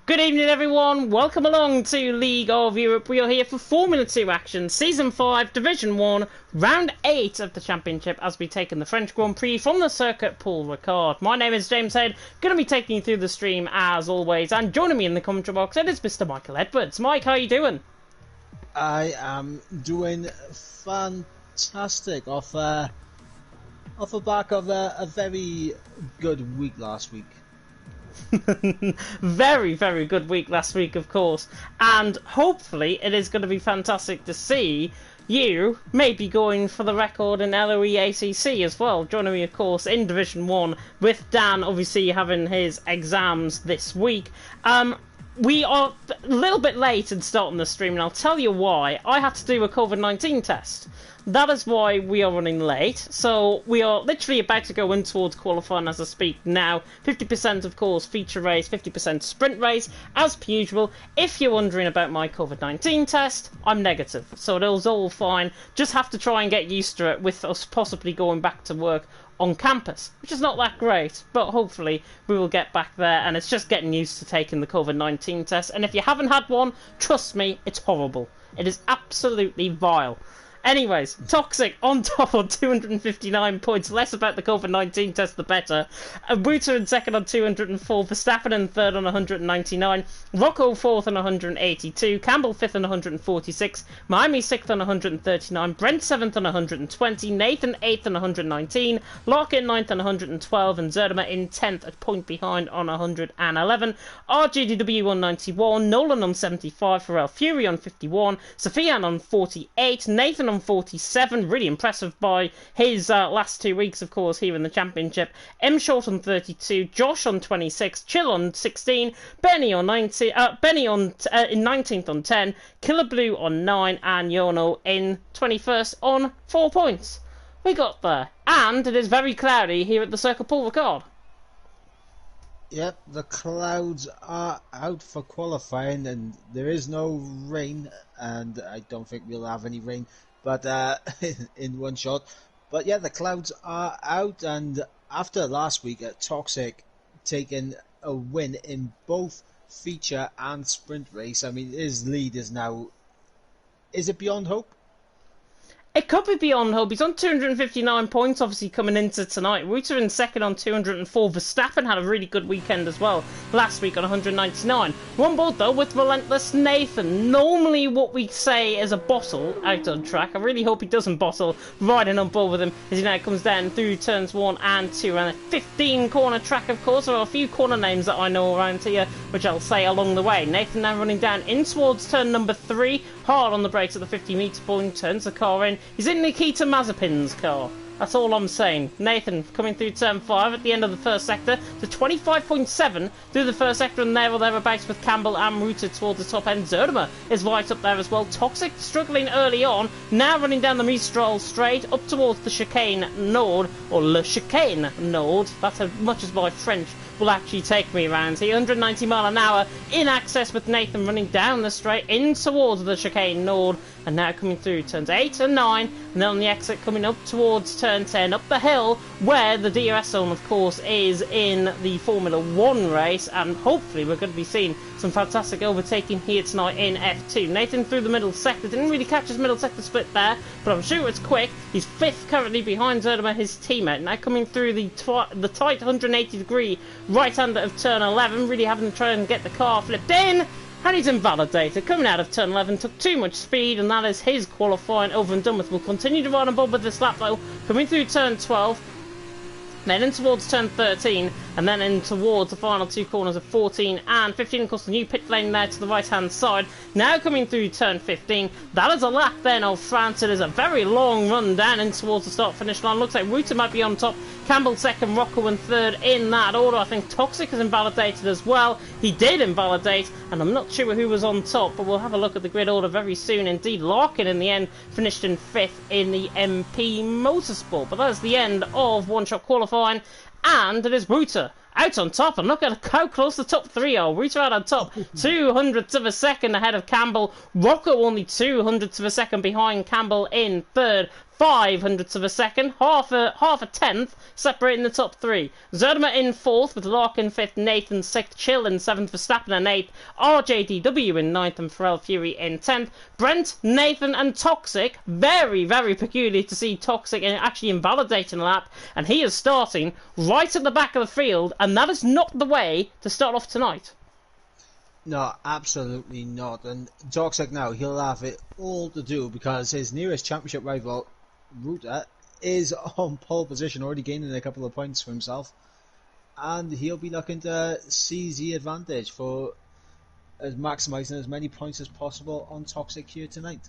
Good evening, everyone. Welcome along to League of Europe. We are here for Formula 2 action, Season 5, Division 1, Round 8 of the Championship as we take in the French Grand Prix from the circuit Paul Ricard. My name is James Head, going to be taking you through the stream as always, and joining me in the commentary box it is Mr. Michael Edwards. Mike, how are you doing? I am doing fantastic off the back of a very good week last week. Very, very good week last week, of course, and hopefully it is going to be fantastic to see you maybe going for the record in LOE ACC as well. Joining me, of course, in Division 1 with Dan, obviously having his exams this week. We are a little bit late in starting the stream, and I'll tell you why. I had to do a COVID-19 test. That is why we are running late. So we are literally about to go in towards qualifying as I speak now. 50% of course feature race, 50% sprint race, as per usual. If you're wondering about my COVID-19 test, I'm negative. So it was all fine. Just have to try and get used to it with us possibly going back to work on campus, which is not that great, but hopefully we will get back there, and it's just getting used to taking the COVID-19 test. And if you haven't had one, trust me, it's horrible. It is absolutely vile. Anyways, Toxic on top on 259 points. Less about the COVID-19 test, the better. Buta in second on 204. Verstappen in third on 199. Rocco fourth on 182. Campbell fifth on 146. Miami sixth on 139. Brent seventh on 120. Nathan eighth on 119. Larkin ninth on 112. And Zerdimer in 10th, a point behind on 111. RGDW on 91. Nolan on 75. Pharrell Fury on 51. Sofian on 48. Nathan on 47, really impressive by his last 2 weeks, of course, here in the Championship. M Short on 32, Josh on 26, Chill on 16, Benny on 90, Benny on in 19th on 10, Killer Blue on 9, and Yono in 21st on 4 points. We got there, and it is very cloudy here at the Circuit Paul Ricard. Yep, the clouds are out for qualifying, and there is no rain, and I don't think we'll have any rain, but in one shot. But yeah, the clouds are out, and after last week at Toxic taking a win in both feature and sprint race, I mean, his lead is now, is it beyond hope? It could be beyond hope. He's on 259 points, obviously, coming into tonight. Ruta in second on 204. Verstappen had a really good weekend as well last week on 199. We're on board, though, with Relentless Nathan. Normally what we say is a bottle out on track. I really hope he doesn't bottle riding on board with him as he now comes down through turns 1 and 2. And a 15-corner track, of course. There are a few corner names that I know around here, which I'll say along the way. Nathan now running down in towards turn number 3. Hard on the brakes at the 50-metre point. Turns the car in. He's in Nikita Mazepin's car. That's all I'm saying. Nathan coming through turn 5 at the end of the first sector to 25.7 through the first sector, and there or thereabouts with Campbell and Ruta towards the top end. Zerdimer is right up there as well. Toxic struggling early on, now running down the Mistral straight up towards the Chicane Nord, or Le Chicane Nord. That's as much as my French will actually take me around here. 190 mile an hour in access with Nathan running down the straight in towards the Chicane Nord, and now coming through turns 8 and 9, and then on the exit coming up towards turn 10 up the hill where the DRS zone, of course, is in the Formula 1 race, and hopefully we're going to be seeing some fantastic overtaking here tonight in F2. Nathan through the middle sector, didn't really catch his middle sector split there, but I'm sure it's quick. He's 5th currently behind Zerdimer, his teammate. Now coming through the tight 180-degree right-hander of turn 11, really having to try and get the car flipped in, and he's invalidated. Coming out of turn 11, took too much speed, and that is his qualifying over and done with. We'll continue to ride on board with this lap though, coming through turn 12, then in towards turn 13, and then in towards the final 2 corners of 14 and 15. Of course, the new pit lane there to the right-hand side. Now coming through turn 15. That is a lap then of France. It is a very long run down in towards the start-finish line. Looks like Ruta might be on top. Campbell second, Rocco in third in that order. I think Toxic is invalidated as well. He did invalidate, and I'm not sure who was on top, but we'll have a look at the grid order very soon. Indeed, Larkin in the end finished in 5th in the MP Motorsport. But that is the end of one-shot qualifying, and it is Ruta out on top, and look at how close the top 3 are. Ruta out on top, 200ths of a second ahead of Campbell. Rocco only 200ths of a second behind Campbell in third. 0.05 of a second, half a tenth, separating the top three. Zerma in 4th, with Larkin 5th, Nathan 6th, Chill in 7th, Verstappen in 8th, RJDW in 9th, and Pharrell Fury in 10th. Brent, Nathan, and Toxic. Very, very peculiar to see Toxic actually invalidating a lap, and he is starting right at the back of the field, and that is not the way to start off tonight. No, absolutely not. And Toxic now, he'll have it all to do because his nearest championship rival, Ruta, is on pole position, already gaining a couple of points for himself. And he'll be looking to seize the advantage for maximising as many points as possible on Toxic here tonight.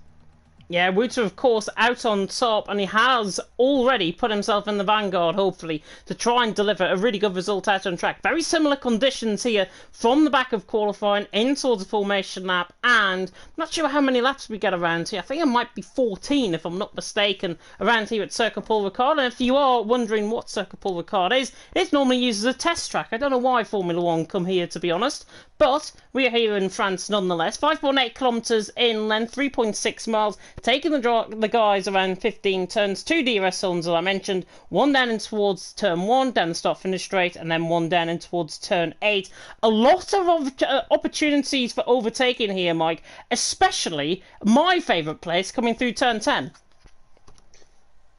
Yeah, Ruta, of course, out on top, and he has already put himself in the vanguard, hopefully, to try and deliver a really good result out on track. Very similar conditions here from the back of qualifying in towards the formation lap, and I'm not sure how many laps we get around here. I think it might be 14, if I'm not mistaken, around here at Circuit Paul Ricard. And if you are wondering what Circuit Paul Ricard is, it's normally used as a test track. I don't know why Formula 1 come here, to be honest, but we are here in France nonetheless. 5.8 kilometres in length, 3.6 miles, taking the guys around 15 turns, 2 DRS zones as I mentioned, 1 down in towards turn 1, down the start-finish straight, and then 1 down in towards turn 8. A lot of opportunities for overtaking here, Mike, especially my favourite place coming through turn 10.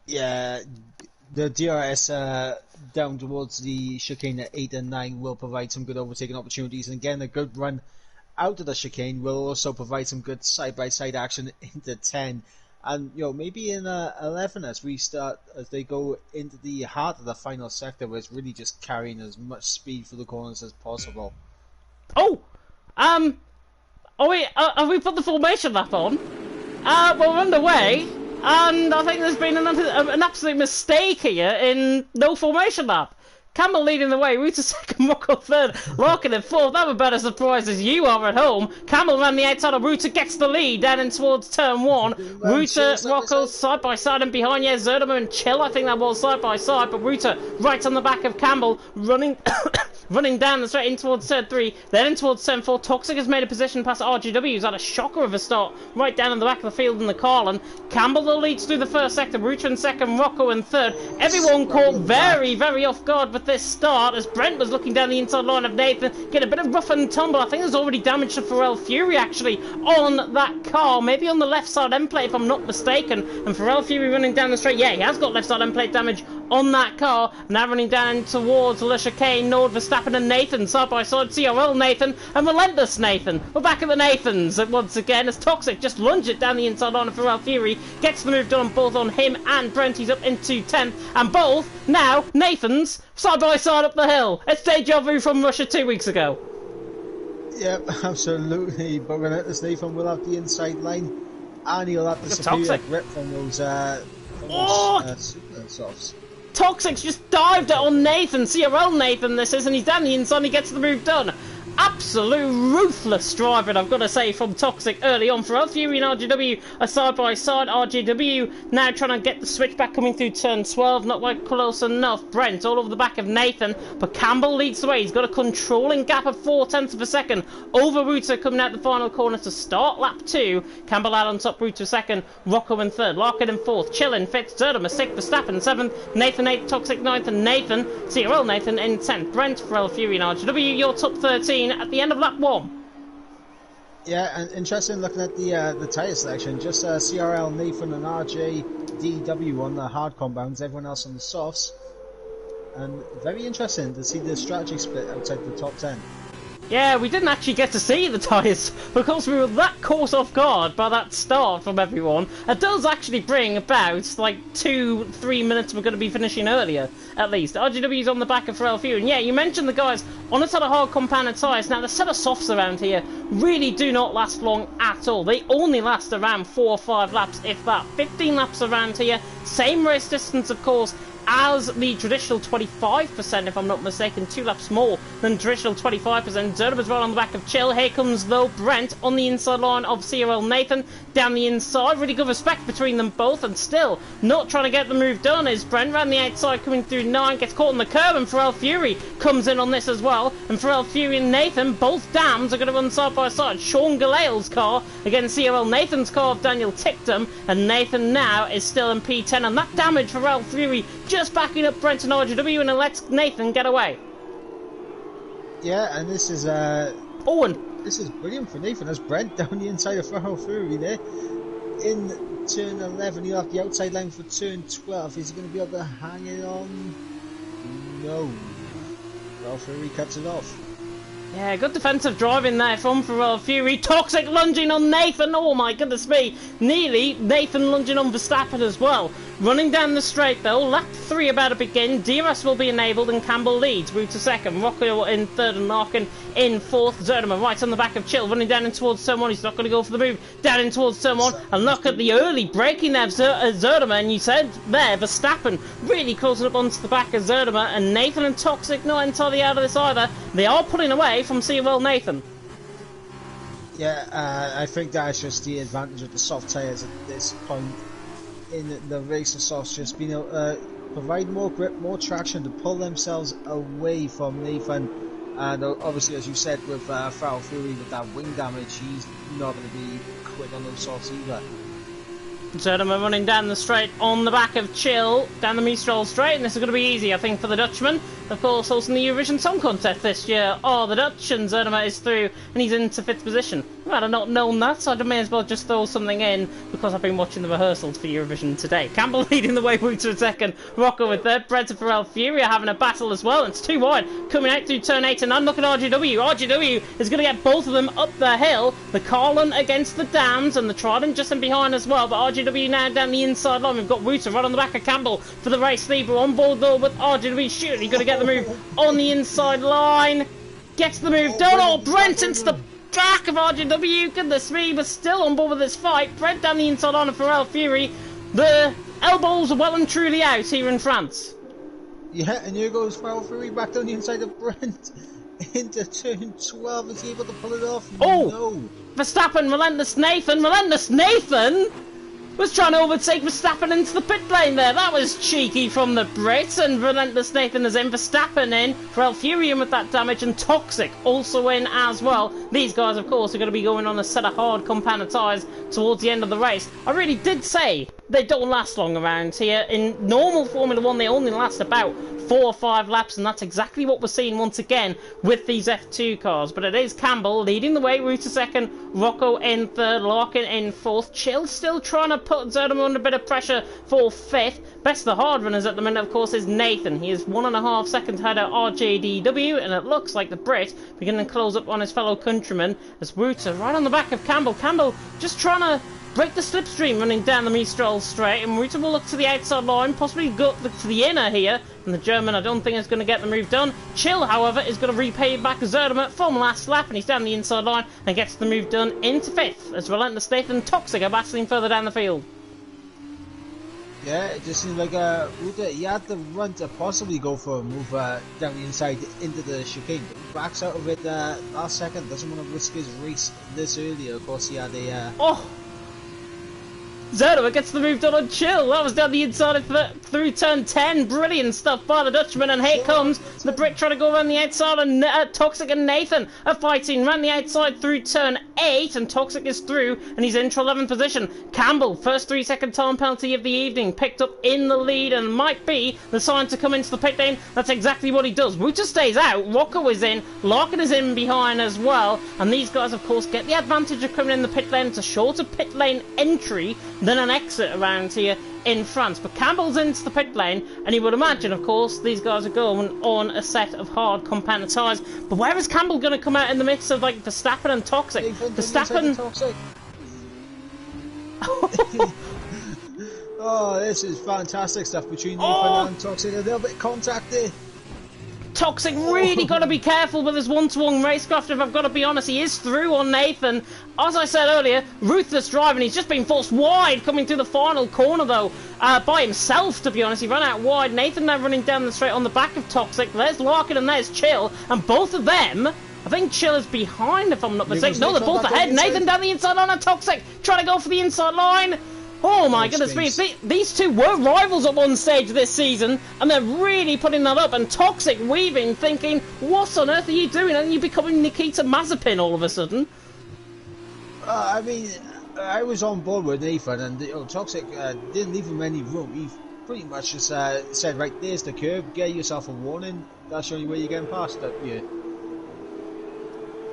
Yeah, the DRS down towards the chicane at 8 and 9 will provide some good overtaking opportunities, and again a good run out of the chicane will also provide some good side-by-side action into 10, and maybe in 11 as they go into the heart of the final sector, where it's really just carrying as much speed for the corners as possible. Have we put the formation lap on? Well, we're underway. And I think there's been an absolute mistake here in no formation lap. Campbell leading the way, Ruta second, Rocco third, Larkin in fourth. That would better surprise as you are at home. Campbell ran the outside of Ruta, gets the lead down in towards turn 1. Ruta, Rocco side by side and behind. Yeah, Zerma and Chill, I think that was side by side, but Ruta right on the back of Campbell, running running down the straight in towards turn 3, then in towards turn 4. Toxic has made a position past RGW, who's had a shocker of a start right down in the back of the field in the Carlin. Campbell the leads through the first sector, Ruta in second, Rocco in third. Everyone caught very, very off guard with this start as Brent was looking down the inside line of Nathan, get a bit of rough and tumble. I think there's already damage to Pharrell Fury actually on that car, maybe on the left side end plate if I'm not mistaken, and Pharrell Fury running down the straight, yeah, he has got left side end plate damage on that car, now running down towards Le Chicane, Nord, Verstappen and Nathan, side by side, CRL Nathan and Relentless Nathan. We're back at the Nathans once again as Toxic just lunge it down the inside line of Pharrell Fury, gets the move done both on him and Brent. He's up into 10th, and both now Nathans side by side up the hill. It's deja vu from Russia 2 weeks ago. Yep, absolutely. But Relentless Nathan will have the inside line, and he'll have the superior Toxic grip from those super softs. Toxic's just dived it on Nathan, CRL Nathan this is, and he's down the inside and he gets the move done. Absolute ruthless driving, I've got to say, from Toxic early on. Pharrell Fury and RGW are side by side. RGW now trying to get the switch back coming through turn 12, not quite close enough. Brent all over the back of Nathan, but Campbell leads the way. He's got a controlling gap of 0.4 of a second over Ruta coming out the final corner to start lap 2. Campbell out on top, Ruta second, Rocco in third, Larkin in fourth, Chill in fifth, Zerma 6th, Verstappen 7th, Nathan 8th, Toxic 9th, and Nathan, CRL Nathan in 10th. Brent, Pharrell Fury and RGW, your top 13 at the end of lap 1. Yeah, and interesting looking at the tyre selection. Just CRL Nathan and RJDW on the hard compounds, everyone else on the softs. And very interesting to see the strategy split outside the top 10. Yeah, we didn't actually get to see the tyres because we were that caught off guard by that start from everyone. It does actually bring about like 2-3 minutes we're going to be finishing earlier, at least. RGW's on the back of Pharrell Fury. And yeah, you mentioned the guys on a set of hard compounded tyres. Now, the set of softs around here really do not last long at all. They only last around 4 or 5 laps, if that. 15 laps around here. Same race distance, of course, as the traditional 25%, if I'm not mistaken, 2 laps more than traditional 25%. Zerderman's right on the back of Chill. Here comes, though, Brent on the inside line of CRL Nathan down the inside. Really good respect between them both, and still not trying to get the move done is Brent around the outside coming through 9, gets caught on the curb, and Pharrell Fury comes in on this as well. And Pharrell Fury and Nathan, both dams, are going to run side by side. Sean Galeale's car against CRL Nathan's car of Daniel Ticktum, and Nathan now is still in P10, and that damage for Pharrell Fury just backing up Brent and RGW, and it lets Nathan get away. Yeah, and this is Owen. This is brilliant for Nathan as Brent down the inside of Pharrell Fury there. In turn 11, he'll have the outside line for turn 12. Is he going to be able to hang it on? No. Pharrell Fury cuts it off. Yeah, good defensive driving there from Pharrell Fury. Toxic lunging on Nathan. Oh my goodness me. Nearly Nathan lunging on Verstappen as well. Running down the straight though. Lap 3 about to begin. DRS will be enabled and Campbell leads. Route to second. Rocco in third and Larkin in fourth. Zerderman right on the back of Chill. Running down in towards turn 1. He's not going to go for the move. Down in towards turn 1. And look at the early braking there of Zerderman. You said there, Verstappen really closing up onto the back of Zerderman. And Nathan and Toxic not entirely out of this either. They are pulling away from CRL Nathan. Yeah, I think that's just the advantage of the soft tyres at this point in the race. The softs just being able to provide more grip, more traction to pull themselves away from Nathan. And obviously, as you said, with Pharrell Fury with that wing damage, he's not going to be quick on those softs either. Zerderman running down the straight on the back of Chill, down the Mistral straight, and this is going to be easy, I think, for the Dutchman. Of course, hosting the Eurovision Song Contest this year are the Dutch, and Zerderman is through, and he's into 5th position. I'd have not known that, so I may as well just throw something in, because I've been watching the rehearsals for Eurovision today. Campbell leading the way to a second, Rocco with third, Brent and Pharrell Fury are having a battle as well, it's too wide, coming out through turn 8 and 9, look at RGW. RGW is going to get both of them up the hill, the Carlin against the Dams, and the Trident just in behind as well, but RGW now down the inside line. We've got Wouter right on the back of Campbell for the race lead. We're on board though with RGW. Surely going to get the move on the inside line. Gets the move done. Oh, Brent into the back of RGW. Goodness me, but still on board with this fight. Brent down the inside line of Pharrell Fury. The elbows are well and truly out here in France. Yeah, and here goes Pharrell Fury back down the inside of Brent into turn 12. Is he able to pull it off? Oh, no. Verstappen, Relentless Nathan. Relentless Nathan was trying to overtake Verstappen into the pit lane there. That was cheeky from the Brits, and Relentless Nathan is in, Verstappen in, Pharrell Fury in with that damage, and Toxic also in as well. These guys, of course, are going to be going on a set of hard compound tyres towards the end of the race. I really did say they don't last long around here. In normal Formula 1, they only last about 4 or 5 laps, and that's exactly what we're seeing once again with these F2 cars. But it is Campbell leading the way, Route to second, Rocco in third, Larkin in fourth, Chill still trying to put Zerderman under a bit of pressure for 5th. Best of the hard runners at the minute, of course, is Nathan. He is 1.5 seconds ahead of RJDW, and it looks like the Brit beginning to close up on his fellow countryman as Wouter right on the back of Campbell. Campbell just trying to break the slipstream running down the Mistral straight, and Wouter will look to the outside line, possibly go to the inner here, and the German I don't think is going to get the move done. Chill, however, is going to repay back Zerderman from last lap, and he's down the inside line and gets the move done into 5th as Relentless Nathan and Toxic are battling further down the field. Yeah, it just seemed like Wouter, he had the run to possibly go for a move down the inside into the chicane, but he backs out of it last second, doesn't want to risk his race this early. Of course, he had a... Zerderman gets the move done on Chill. That was down the inside through turn 10. Brilliant stuff by the Dutchman. And here comes the Brit trying to go around the outside. And Toxic and Nathan are fighting around the outside through turn 8. And Toxic is through. And he's into 11th position. Campbell, first 3-second time penalty of the evening, picked up in the lead. And might be the sign to come into the pit lane. That's exactly what he does. Wouter stays out. Rocco is in. Larkin is in behind as well. And these guys, of course, get the advantage of coming in the pit lane. It's a shorter pit lane entry than an exit around here in France. But Campbell's into the pit lane, and you would imagine, of course, these guys are going on a set of hard compound tyres. But where is Campbell going to come out in the mix of like Verstappen and Toxic? Verstappen. Oh, this is fantastic stuff between Nathan and Toxic. A little bit of contact there. Toxic really got to be careful with his one-to-one racecraft, if I've got to be honest. He is through on Nathan. As I said earlier, ruthless driving. He's just been forced wide coming through the final corner, though, by himself, to be honest. He ran out wide. Nathan now running down the straight on the back of Toxic. There's Larkin and there's Chill, and both of them... I think Chill is behind, if I'm not mistaken. No, they're both ahead. Nathan down the inside line and Toxic trying to go for the inside line. Oh my goodness me, these two were rivals at one stage this season, and they're really putting that up, and Toxic weaving, thinking, what on earth are you doing? And you're becoming Nikita Mazepin all of a sudden. I mean, I was on board with Nathan, and Toxic didn't leave him any room. He pretty much just said, right, there's the curb, get yourself a warning, that's the only way you're getting past it. Yeah.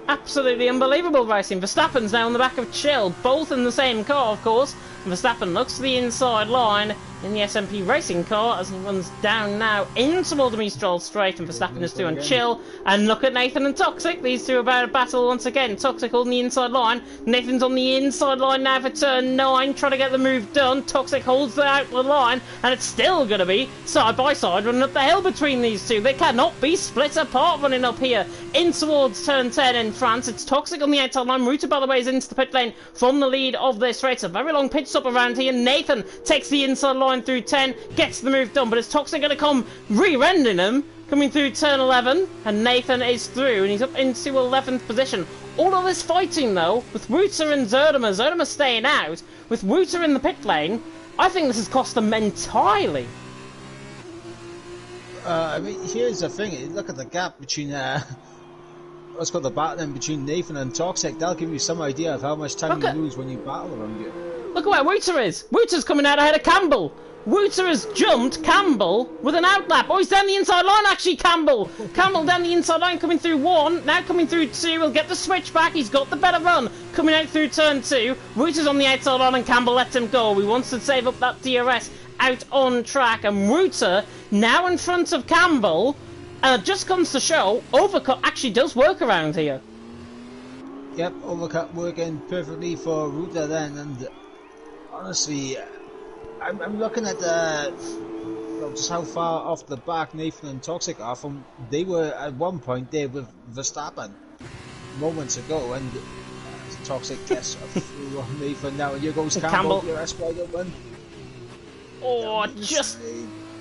Absolutely unbelievable racing. Verstappen's now on the back of Chill, both in the same car, of course. Verstappen looks to the inside line in the SMP racing car as he runs down now into Waldemar Stroll straight, and Verstappen is doing Chill. And look at Nathan and Toxic. These two are about to battle once again. Toxic on the inside line. Nathan's on the inside line now for turn 9, trying to get the move done. Toxic holds out the line, and it's still going to be side by side running up the hill between these two. They cannot be split apart running up here in towards turn 10 in France. It's Toxic on the outside line. Ruta, by the way, is into the pit lane from the lead of this race. A very long pit stop around here. Nathan takes the inside line through 10, gets the move done, but is Toxic going to come rear-ending him coming through turn 11, and Nathan is through and he's up into 11th position. All of this fighting though with Ruta and Zerdemer staying out, with Ruta in the pit lane, I think this has cost them entirely. I mean, here's the thing, look at the gap between what's called the battling between Nathan and Toxic. That'll give you some idea of how much time you lose when you battle around you. Look at where Ruta is. Ruta's coming out ahead of Campbell. Ruta has jumped Campbell with an outlap. Oh, he's down the inside line, actually, Campbell. Campbell down the inside line, coming through 1. Now coming through 2. He'll get the switch back. He's got the better run. Coming out through turn 2. Ruta's on the outside line, and Campbell lets him go. He wants to save up that DRS out on track. And Ruta, now in front of Campbell, just comes to show, overcut actually does work around here. Yep, overcut working perfectly for Ruta then, and honestly, I'm looking at just how far off the back Nathan and Toxic are from. They were at one point there with Verstappen moments ago, and Toxic gets through on Nathan now, and here goes Campbell. Oh,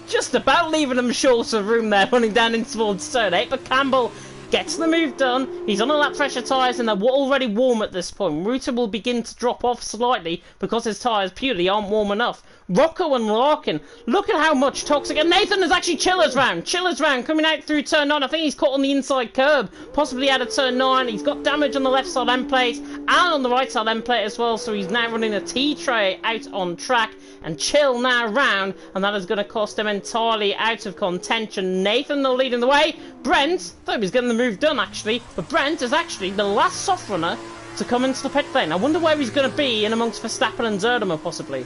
just about leaving him short of room there, running down in towards turn 8, but Campbell gets the move done. He's on a lap pressure tyres and they're already warm at this point. Ruta will begin to drop off slightly because his tyres purely aren't warm enough. Rocco and Larkin, look at how much Toxic, and Nathan is actually Chiller's round coming out through turn 9. I think he's caught on the inside curb, possibly out of turn 9. He's got damage on the left side end plate and on the right side end plate as well, so he's now running a T-tray out on track, and Chill now round, and that is going to cost him entirely out of contention. Nathan though leading the way. Brent thought he was getting the move done actually, but Brent is actually the last soft runner to come into the pit lane. I wonder where he's going to be in amongst Verstappen and Zerdemer possibly.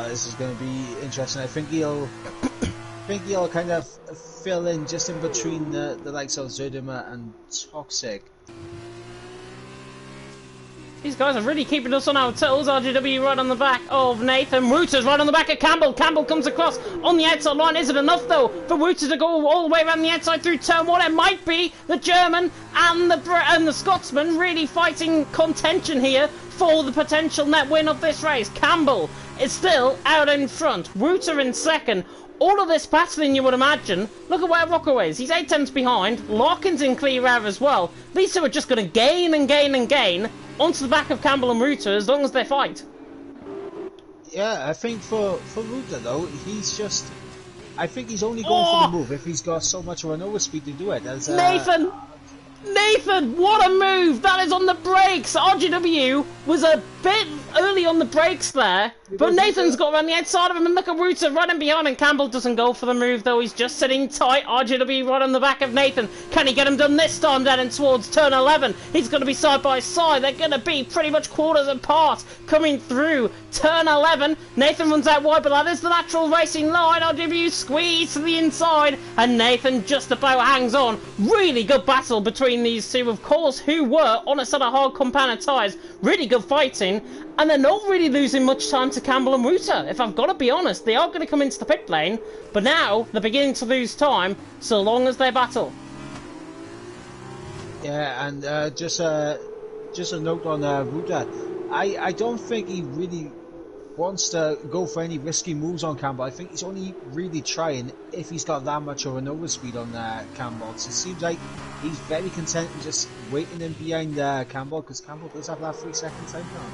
This is going to be interesting. I think he'll kind of fill in just in between the likes of Zerdemer and Toxic. These guys are really keeping us on our toes. RGW right on the back of Nathan. Ruta's right on the back of Campbell. Campbell comes across on the outside line. Is it enough, though, for Ruta to go all the way around the outside through turn 1? It might be. The German and the Scotsman really fighting contention here for the potential net win of this race. Campbell is still out in front. Ruta in second. All of this battling, you would imagine. Look at where Rocco is. He's 8 tenths behind. Larkin's in clear air as well. These two are just going to gain and gain and gain onto the back of Campbell and Ruta as long as they fight. Yeah, I think for Ruta though, I think he's only going for the move if he's got so much run over speed to do it. As, Nathan, what a move! That is on the brakes. RGW was a bit early on the brakes there, but Nathan's got around the outside of him, and look at Ruta running behind, and Campbell doesn't go for the move though. He's just sitting tight. RGW right on the back of Nathan. Can he get him done this time down in towards turn 11? He's going to be side by side. They're going to be pretty much quarters apart coming through turn 11. Nathan runs out wide, but that is the natural racing line. RGW squeeze to the inside, and Nathan just about hangs on. Really good battle between between these two, of course, who were on a set of hard compounded tyres, really good fighting, and they're not really losing much time to Campbell and Ruta. If I've got to be honest, they are going to come into the pit lane, but now they're beginning to lose time so long as they battle. Yeah, and just a note on Ruta. I don't think he really wants to go for any risky moves on Campbell. I think he's only really trying if he's got that much of an overspeed on Campbell. So it seems like he's very content with just waiting in behind Campbell, because Campbell does have that 3-second time penalty.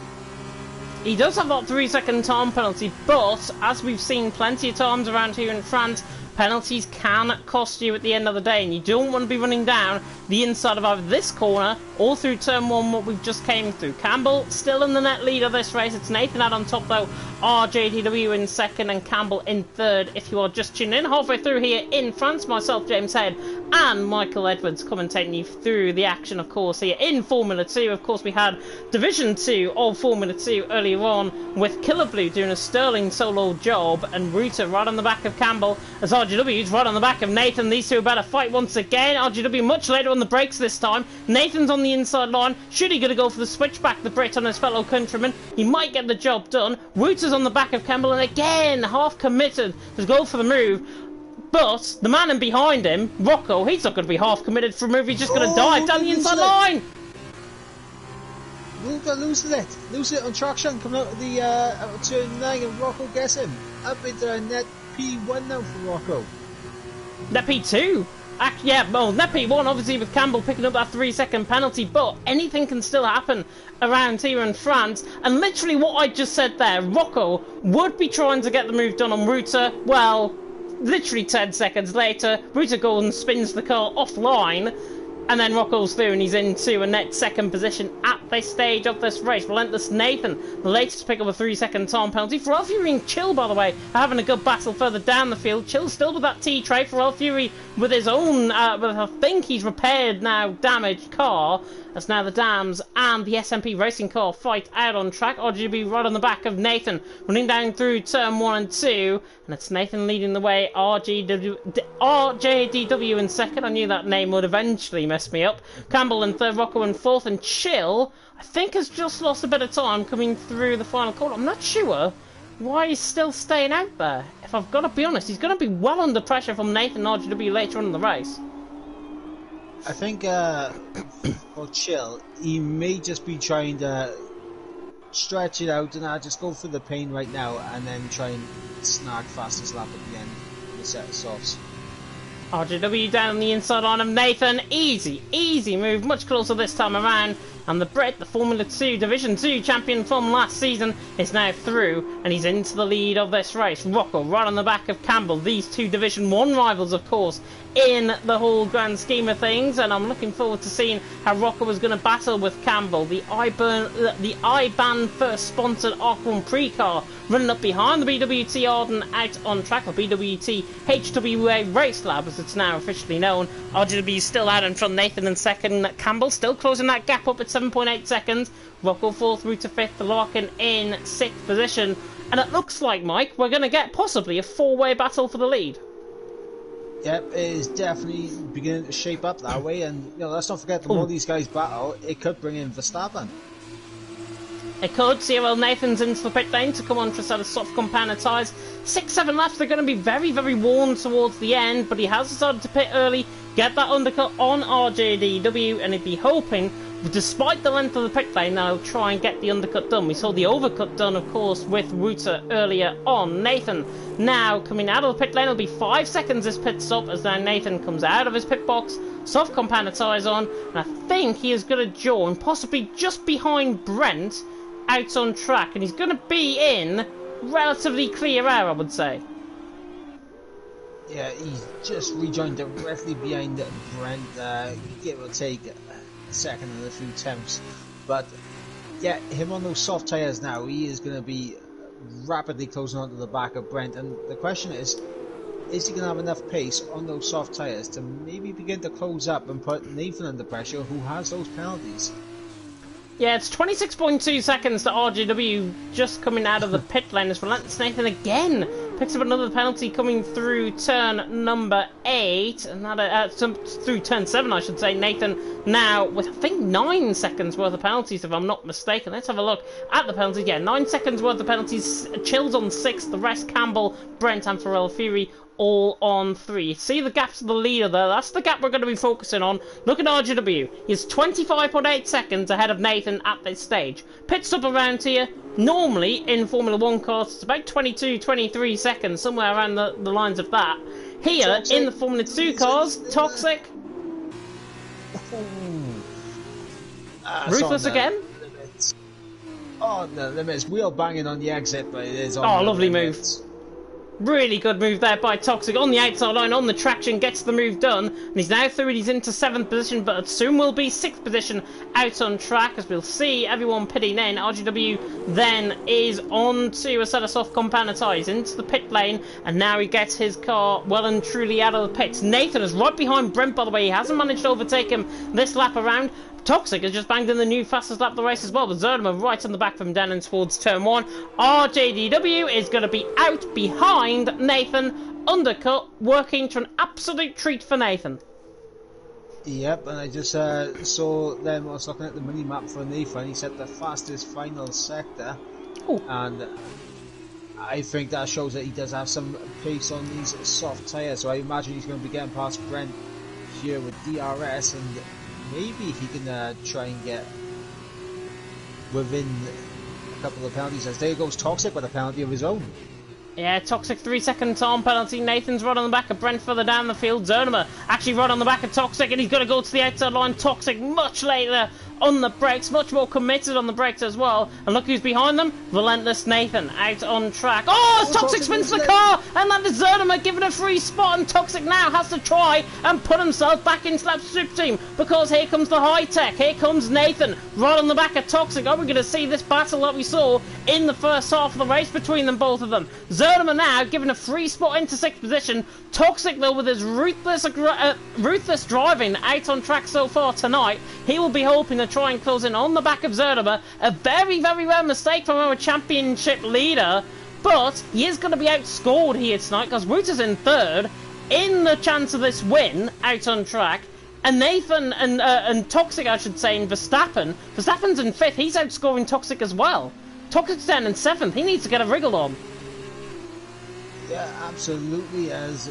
He does have that 3-second time penalty, but as we've seen plenty of times around here in France, penalties can cost you at the end of the day, and you don't want to be running down the inside of either this corner or through turn 1, what we've just came through. Campbell still in the net lead of this race. It's Nathan out on top though, RJDW in second and Campbell in third. If you are just tuning in halfway through here in France, myself, James Head, and Michael Edwards commentating you through the action, of course, here in Formula 2. Of course, we had Division 2 of Formula 2 earlier on with Killer Blue doing a sterling solo job, and Ruta right on the back of Campbell as RJW's right on the back of Nathan. These two are about to fight once again. RJW much later on the brakes this time. Nathan's on the inside line. Should he going to go for the switchback, the Brit on his fellow countryman? He might get the job done. Ruta's on the back of Campbell, and again, half committed to go for the move. But the man in behind him, Rocco, he's not going to be half committed for a move. He's just going to dive down the inside line. Ruta loses it on traction, coming out of the out of turn 9, and Rocco gets him. Up into net P1 now for Rocco. Net P2? Yeah, well, net P1 obviously with Campbell picking up that 3-second penalty, but anything can still happen around here in France. And literally what I just said there, Rocco would be trying to get the move done on Ruta. Well, literally 10 seconds later, Ruta goes and spins the car offline, and then Rocco's through and he's into a net second position at this stage of this race. Relentless Nathan, the latest to pick up a 3-second time penalty. Pharrell Fury and Chill, by the way, are having a good battle further down the field. Chill still with that T-tray. Pharrell Fury with his own, I think he's repaired now, damaged car. As now the Dams and the SMP racing car fight out on track. RGB right on the back of Nathan, running down through turn 1 and 2. And it's Nathan leading the way, RJDW in second. I knew that name would eventually mess me up. Campbell in third, Rocco in fourth, and Chill, I think, has just lost a bit of time coming through the final corner. I'm not sure why he's still staying out there. If I've got to be honest, he's going to be well under pressure from Nathan and RJW later on in the race. I think for Chill, he may just be trying to stretch it out and just go for the pain right now and then try and snag fastest lap at the end of the set of softs. RJW down on the inside line of Nathan. Easy move, much closer this time around. And the Brit, the Formula 2 Division 2 champion from last season, is now through, and he's into the lead of this race. Rocco right on the back of Campbell. These two Division 1 rivals, of course, in the whole grand scheme of things, and I'm looking forward to seeing how Rocco is going to battle with Campbell. The IBAN first sponsored Arc1 pre-car running up behind the BWT Arden out on track, or BWT HWA Race Lab as it's now officially known. RJW still out in front, Nathan in second, Campbell still closing that gap up at 7.8 seconds. Rocco fourth, Ruta fifth, Larkin in sixth position, and it looks like, Mike, we're going to get possibly a four-way battle for the lead. Yep, it is definitely beginning to shape up that way, and let's not forget, the more these guys battle, it could bring in Verstappen. It could. Cyril Nathan's into the pit lane to come on for a set of soft compounded tyres. 6-7 laps, they're going to be very, very worn towards the end, but he has decided to pit early, get that undercut on RJDW, and he'd be hoping, despite the length of the pit lane, that he'll try and get the undercut done. We saw the overcut done, of course, with Ruta earlier on. Nathan now coming out of the pit lane. It'll be 5 seconds this pit stop as now Nathan comes out of his pit box, soft compounded tyres on, and I think he is going to join, possibly just behind Brent, out on track, and he's going to be in relatively clear air, I would say. Yeah, he's just rejoined directly behind Brent, give or take a second and a few attempts. But yeah, him on those soft tyres now, he is going to be rapidly closing onto the back of Brent, and the question is he going to have enough pace on those soft tyres to maybe begin to close up and put Nathan under pressure, who has those penalties? Yeah, it's 26.2 seconds to RJW just coming out of the pit lane as Relentless Nathan again Picks up another penalty coming through turn number 8, and that through turn 7, I should say. Nathan now with, I think, 9 seconds worth of penalties, if I'm not mistaken. Let's have a look at the penalties. Yeah, 9 seconds worth of penalties. Chills on 6, the rest Campbell, Brent, and Pharrell Fury all on 3. See the gaps of the leader there? That's the gap we're going to be focusing on. Look at RGW. He's 25.8 seconds ahead of Nathan at this stage. Pit stop around here. Normally, in Formula 1 cars, it's about 22, 23 seconds, somewhere around the lines of that. Here, Toxic. In the Formula 2 cars, Toxic. Ruthless again. Limits. Oh, the limits. Wheel banging on the exit, but it is on the lovely limits. Move. Really good move there by Toxic on the outside line, on the traction, gets the move done, and he's now through and he's into 7th position, but soon will be 6th position out on track, as we'll see everyone pitting in. RGW then is on to a set of soft compound tyres into the pit lane, and now he gets his car well and truly out of the pits. Nathan is right behind Brent, by the way. He hasn't managed to overtake him this lap around. Toxic has just banged in the new fastest lap of the race as well, but Zerdimer right on the back from down and towards turn 1. RJDW is going to be out behind Nathan, undercut, working to an absolute treat for Nathan. Yep, and I just saw them, I was looking at the mini-map for Nathan. He set the fastest final sector. Ooh. And I think that shows that he does have some pace on these soft tyres, so I imagine he's going to be getting past Brent here with DRS, and maybe he can try and get within a couple of penalties. As there goes Toxic with a penalty of his own. Yeah, Toxic 3-second time penalty. Nathan's right on the back of Brent further down the field. Zerdimer actually right on the back of Toxic, and he's got to go to the outside line. Toxic much later on the brakes, much more committed on the brakes as well. And look who's behind them. Relentless Nathan out on track. Oh, Toxic spins the car, and that is Zerdimer giving a free spot, and Toxic now has to try and put himself back into that Super Team, because here comes the high tech. Here comes Nathan right on the back of Toxic. Are we going to see this battle that we saw in the first half of the race between them, both of them? Zerdimer now given a free spot into 6th position. Toxic though, with his ruthless driving out on track so far tonight, he will be hoping to try and close in on the back of Zerdimer. A very, very rare mistake from our championship leader, but he is going to be outscored here tonight, because Woot is in 3rd in the chance of this win out on track. And Nathan and Toxic, I should say, in Verstappen. Verstappen's in 5th. He's outscoring Toxic as well. Toxic's down in 7th. He needs to get a wriggle on. Yeah, absolutely. As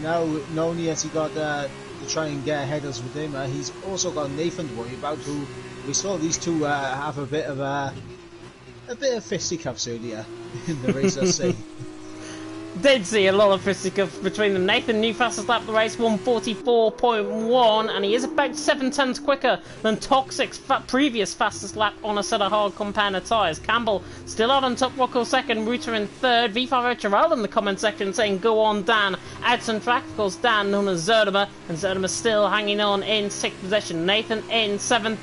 now, not only has he got to try and get ahead of Redeemer, he's also got Nathan to worry about, who we saw these two have a bit of fisticuffs earlier in the race, let's say. Did see a lot of fisticuffs between them. Nathan, new fastest lap of the race, 1:44.1, and he is about 7/10 quicker than Toxic's previous fastest lap on a set of hard compounder tyres. Campbell still out on top, Rocco 2nd, Reuter in 3rd. V5 HRL in the comment section saying, go on Dan, out on track. Of course, Dan known as Zerdimer, and Zerdimer still hanging on in 6th position. Nathan in 7th.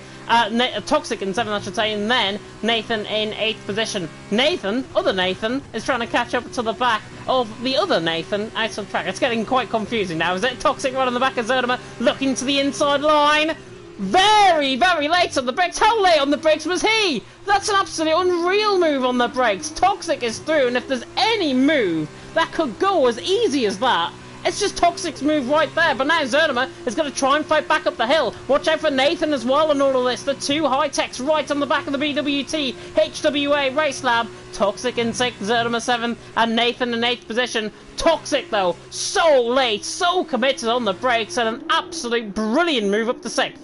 Toxic in 7th, I should say, and then Nathan in 8th position. Nathan, other Nathan, is trying to catch up to the back of the other Nathan out of track. It's getting quite confusing now, is it? Toxic right on the back of Zerdimer, looking to the inside line. Very, very late on the brakes. How late on the brakes was he? That's an absolutely unreal move on the brakes. Toxic is through, and if there's any move that could go as easy as that, it's just Toxic's move right there. But now Zerdimer is going to try and fight back up the hill. Watch out for Nathan as well and all of this. The two high techs right on the back of the BWT HWA Race Lab. Toxic in 6th, Zerdimer 7th, and Nathan in 8th position. Toxic though, so late, so committed on the brakes, and an absolute brilliant move up to 6th.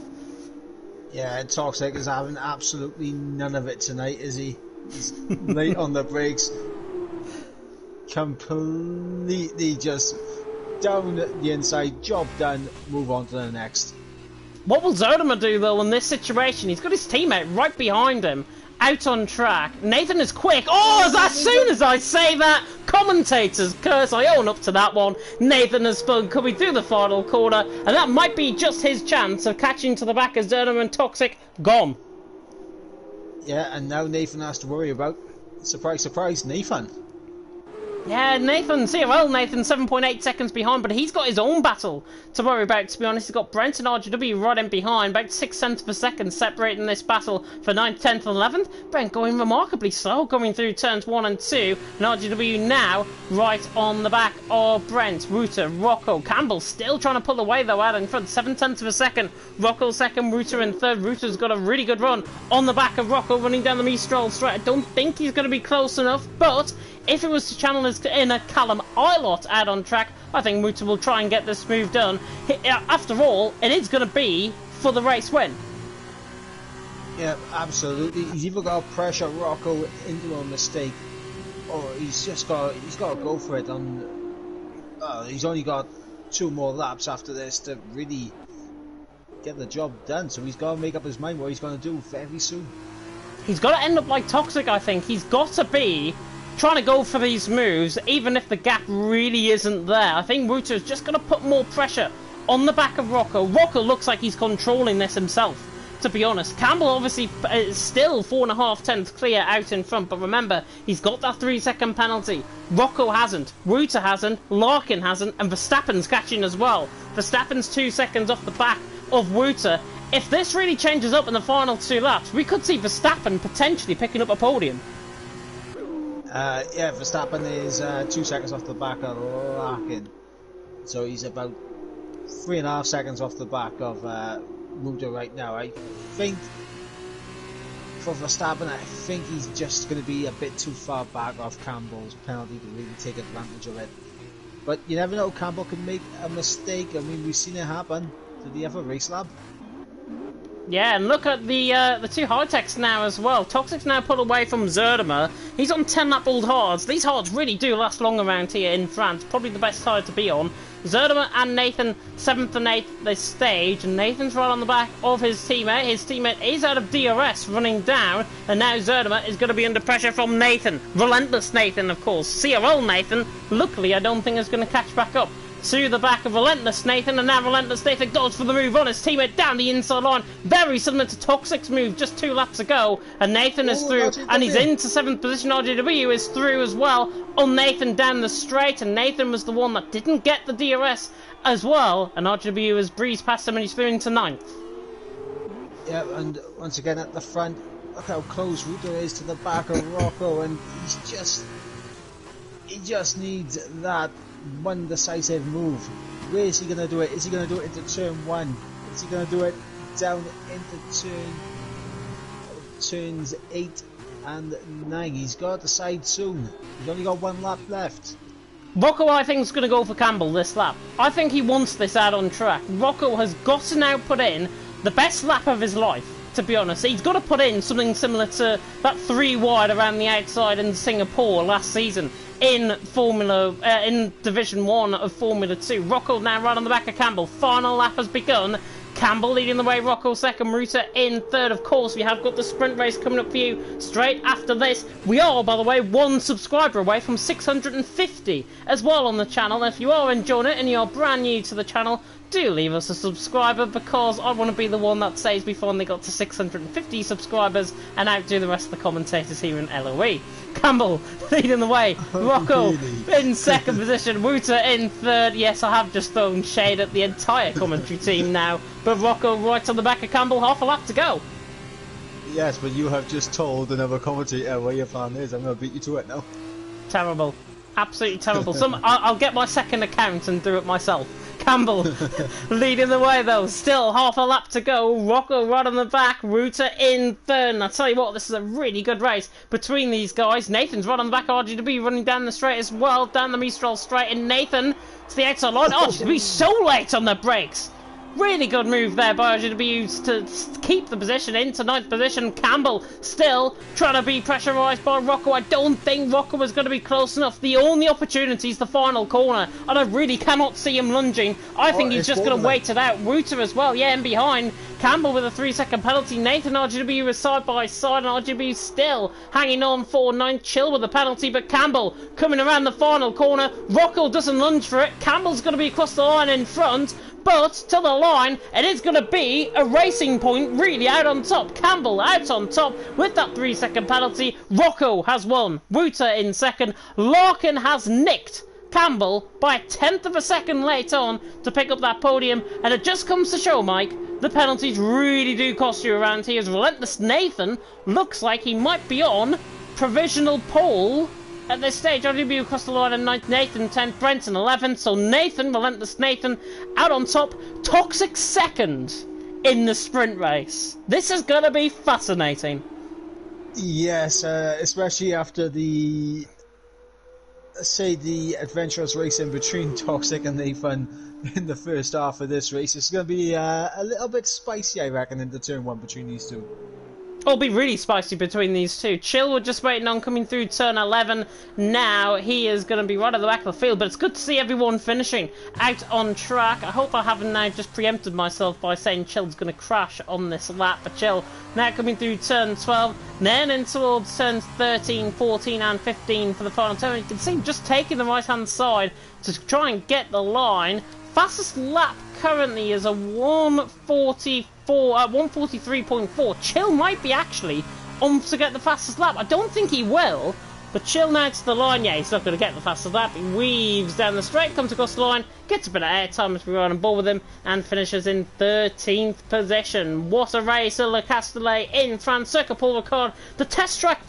Yeah, Toxic is having absolutely none of it tonight, is he? He's late on the brakes. Completely just down the inside, job done, move on to the next. What will Zerdimer do though in this situation? He's got his teammate right behind him, out on track. Nathan is quick. Oh, as soon as I say that, commentators curse. I own up to that one. Nathan has spun coming through the final corner, and that might be just his chance of catching to the back of Zerdimer and Toxic. Gone. Yeah, and now Nathan has to worry about, surprise, surprise, Nathan. Yeah, Nathan, CRL Nathan, 7.8 seconds behind, but he's got his own battle to worry about, to be honest. He's got Brent and RGW right in behind, about 6 cents per second separating this battle for 9th, 10th, and 11th. Brent going remarkably slow, going through turns 1 and 2, and RGW now right on the back of Brent. Rooter, Rocco, Campbell still trying to pull away though out in front, 7 tenths of a second. Rocco second, Rooter in third. Rooter's got a really good run on the back of Rocco running down the Mistral straight. I don't think he's going to be close enough, but if it was to channel his inner Callum Ilott out on track, I think Rooter will try and get this move done. After all, it is going to be for the race win. Yeah, absolutely. He's either got to pressure Rocco into a mistake, or he's got to go for it. He's only got 2 more laps after this to really get the job done, so he's got to make up his mind what he's going to do very soon. He's got to end up like Toxic, I think. He's got to be trying to go for these moves, even if the gap really isn't there. I think Rooter's just going to put more pressure on the back of Rocco. Rocco looks like he's controlling this himself, to be honest. Campbell obviously is still 4.5 tenths clear out in front, but remember, he's got that 3-second penalty. Rocco hasn't, Rooter hasn't, Larkin hasn't, and Verstappen's catching as well. Verstappen's 2 seconds off the back of Rooter. If this really changes up in the final 2 laps, we could see Verstappen potentially picking up a podium. Yeah, Verstappen is 2 seconds off the back of Larkin, so he's about 3.5 seconds off the back of Rooter right now. I think for Verstappen, I think he's just going to be a bit too far back off Campbell's penalty to really take advantage of it. But you never know, Campbell can make a mistake. I mean, we've seen it happen. Did he have a race lab? Yeah, and look at the 2 hard-techs now as well. Toxic's now pulled away from Zerdimer. He's on 10-lap old hards. These hards really do last long around here in France. Probably the best tire to be on. Zerdimer and Nathan 7th and 8th this stage, and Nathan's right on the back of his teammate. His teammate is out of DRS running down, and now Zerdimer is going to be under pressure from Nathan. Relentless Nathan, of course. CRL Nathan, luckily I don't think is going to catch back up to the back of Relentless Nathan, and now Relentless Nathan goes for the move on his teammate down the inside line, very similar to Toxic's move just 2 laps ago, and Nathan is through, and he's into 7th position. RGW is through as well on Nathan down the straight, and Nathan was the one that didn't get the DRS as well, and RGW has breezed past him and he's through into 9th. Yeah, and once again at the front, look how close Rooter is to the back of Rocco, and he just needs that one decisive move. Where is he going to do it? Is he going to do it into turn 1? Is he going to do it down into turns 8 and 9? He's got to decide soon. He's only got 1 lap left. Rocco, I think, is going to go for Campbell this lap. I think he wants this out on track. Rocco has got to now put in the best lap of his life, to be honest. He's got to put in something similar to that 3 wide around the outside in Singapore last season in in Division 1 of Formula 2. Rocco now right on the back of Campbell. Final lap has begun. Campbell leading the way, Rocco second, Rooter in third. Of course, we have got the sprint race coming up for you straight after this. We are, by the way, 1 subscriber away from 650 as well on the channel. If you are enjoying it and you're brand new to the channel, do leave us a subscriber, because I want to be the one that says we finally got to 650 subscribers and outdo the rest of the commentators here in LOE. Campbell leading the way, Rocco in second position, Rooter in third. Yes, I have just thrown shade at the entire commentary team now, but Rocco right on the back of Campbell, half a lap to go. Yes, but you have just told another commentator where your plan is. I'm going to beat you to it now. Terrible. Absolutely terrible. I'll get my second account and do it myself. Campbell leading the way though, still half a lap to go. Rocco right on the back, Rooter in third. And I tell you what, this is a really good race between these guys. Nathan's right on the back, RGW running down the straight as well, down the Mistral straight, and Nathan to the outside line. RGW so late on the brakes. Really good move there by RGW to keep the position into 9th position. Campbell still trying to be pressurised by Rocco. I don't think Rocco was going to be close enough. The only opportunity is the final corner, and I really cannot see him lunging. I think he's just going to wait it out. Rooter as well, yeah, and behind. Campbell with a 3-second penalty. Nathan RGW is side by side, and RGW still hanging on for 9th. Chill with the penalty, but Campbell coming around the final corner. Rocco doesn't lunge for it. Campbell's going to be across the line in front. but to the line, it is going to be a racing point really out on top. Campbell out on top with that 3-second penalty. Rocco has won. Reuter in second. Larkin has nicked Campbell by 1/10 of a second late on to pick up that podium, and it just comes to show, Mike, the penalties really do cost you around here, as Relentless Nathan looks like he might be on provisional pole at this stage. RWB across the line and Nathan 10th, Brenton 11th, so Nathan, Relentless Nathan, out on top. Toxic second in the sprint race. This is going to be fascinating. Yes, especially after the, say, the adventurous racing between Toxic and Nathan in the first half of this race. It's going to be a little bit spicy, I reckon, in the turn one between these two. It'll be really spicy between these two. Chill, we're just waiting on coming through turn 11. Now he is going to be right at the back of the field, but it's good to see everyone finishing out on track. I hope I haven't now just preempted myself by saying Chill's going to crash on this lap. But Chill now coming through turn 12, then in towards turns 13, 14 and 15 for the final turn. You can see him just taking the right hand side to try and get the line. Fastest lap currently is a 143.4. Chill might be actually on to get the fastest lap. I don't think he will, but Chill now to the line. Yeah, he's not going to get the fastest lap. He weaves down the straight, comes across the line, gets a bit of air time as we run on board with him, and finishes in 13th position. What a race! Le Castellet in France, Circuit Paul Ricard, the test track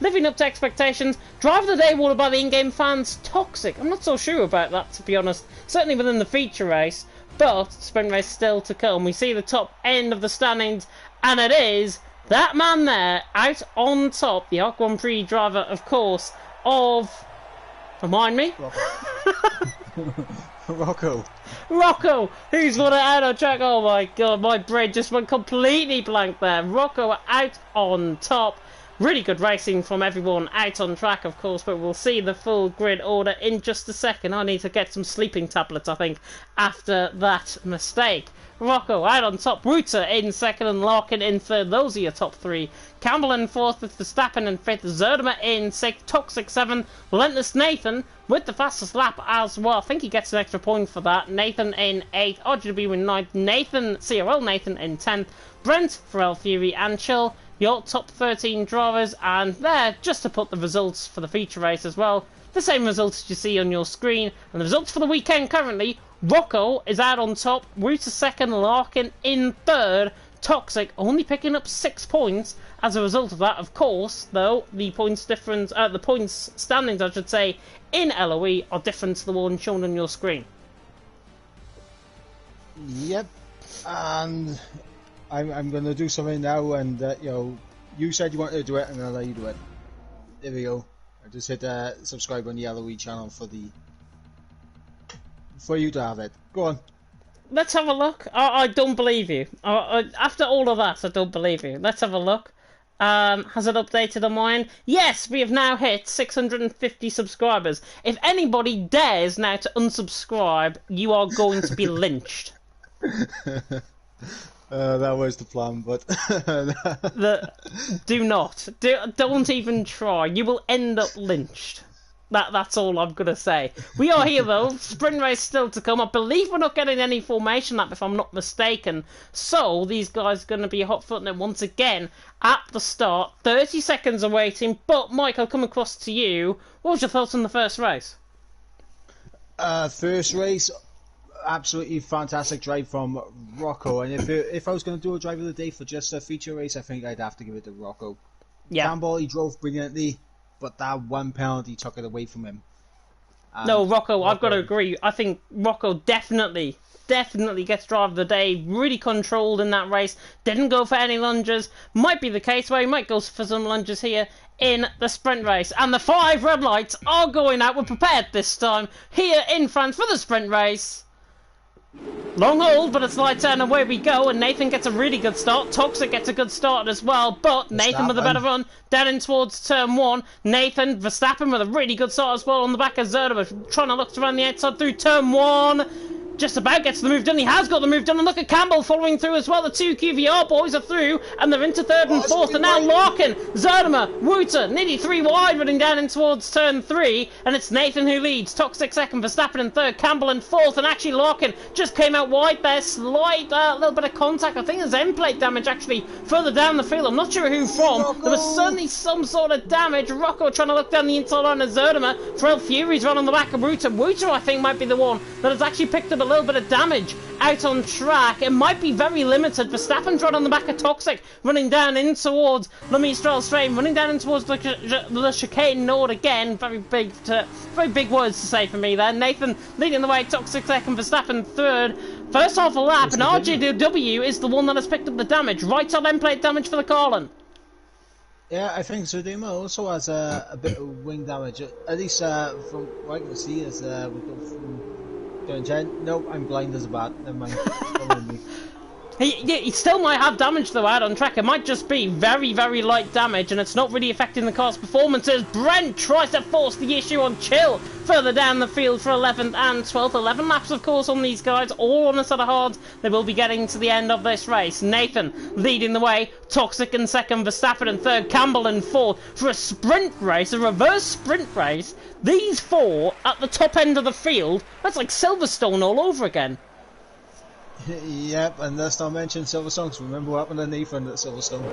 living up to expectations. Driver of the day awarded by the in-game fans. Toxic. I'm not so sure about that, to be honest. Certainly within the feature race. But sprint race still to come. We see the top end of the standings, and it is that man there out on top, the Arc Grand Prix driver, of course, of. Remind me? Rocco. Rocco, who's won it out on track. Oh my god, my brain just went completely blank there. Rocco out on top. Really good racing from everyone out on track, of course, but we'll see the full grid order in just a second. I need to get some sleeping tablets, I think, after that mistake. Rocco out on top, Reuter in second and Larkin in third. Those are your top three. Campbell in fourth with Verstappen in fifth. Zerdemer in sixth. Toxic seventh. Relentless Nathan with the fastest lap as well. I think he gets an extra point for that. Nathan in eighth. RGB in ninth. Nathan, CRL Nathan in 10th. Brent, Pharrell Fury and Chill, your top 13 drivers, and there, just to put the results for the feature race as well, the same results you see on your screen, and the results for the weekend currently, Rocco is out on top, Reuter second, Larkin in third, Toxic only picking up 6 points as a result of that. Of course, though, the points difference, the points standings, I should say, in LOE are different to the one shown on your screen. Yep, and I'm going to do something now, and you said you wanted to do it, and I'll let you do it. There we go. I just hit subscribe on the LOE channel for you to have it. Go on. Let's have a look. I don't believe you. After all of that, I don't believe you. Let's have a look. Has it updated on mine? Yes, we have now hit 650 subscribers. If anybody dares now to unsubscribe, you are going to be lynched. That was the plan, but do not. Don't even try. You will end up lynched. That's all I'm gonna say. We are here though. Sprint race still to come. I believe we're not getting any formation lap, if I'm not mistaken. So these guys are gonna be hot footing it once again at the start. 30 seconds awaiting. But Mike, I'll come across to you. What was your thoughts on the first race? First race, absolutely fantastic drive from Rocco. And if I was going to do a drive of the day for just a feature race, I think I'd have to give it to Rocco. Yeah. Campbell, he drove brilliantly, but that one penalty took it away from him. No, Rocco, I've got to agree. I think Rocco definitely gets drive of the day. Really controlled in that race. Didn't go for any lunges. Might be the case where he might go for some lunges here in the sprint race. And the 5 red lights are going out. We're prepared this time here in France for the sprint race. Long hold, but it's lights out and away we go, and Nathan gets a really good start. Toxic gets a good start as well, but Nathan with a better run down in towards turn 1. Nathan, Verstappen with a really good start as well on the back of Zerdemer, trying to look around the outside through turn 1. just about gets the move done. He has got the move done, and look at Campbell following through as well. The two QVR boys are through, and they're into third and fourth, and now Larkin, Zerdimer, Wouter, nearly three wide, running down in towards turn 3, and it's Nathan who leads. Toxic second, Verstappen in third, Campbell in fourth, and actually Larkin just came out wide there. Slight little bit of contact. I think there's end plate damage actually further down the field. I'm not sure who from. There was certainly some sort of damage. Rocco trying to look down the inside line of Zerdimer. Pharrell Fury's run on the back of Wouter. Wouter, I think, might be the one that has actually picked up a little bit of damage out on track. It might be very limited. Verstappen's run on the back of Toxic, running down in towards the Mistral Straight, running down in towards the chicane node again. Very big words to say for me there. Nathan leading the way, Toxic second, Verstappen third. First half a lap, and RJW is the one that has picked up the damage. Right side end plate damage for the Carlin. Yeah, I think Zudima also has a bit of wing damage, at least from what I can see as we go from turn 10. No, I'm blind as a bat, never mind. He still might have damage though out on track. It might just be very, very light damage, and it's not really affecting the car's performances. Brent tries to force the issue on Chill further down the field for 11th and 12th. 11 laps, of course, on these guys, all on a set of hards. They will be getting to the end of this race. Nathan leading the way, Toxic in second, Verstappen in third, Campbell in fourth. For a sprint race, a reverse sprint race, these four at the top end of the field, that's like Silverstone all over again. Yep, and let's not mention Silverstone. Remember what happened to Nathan at Silverstone?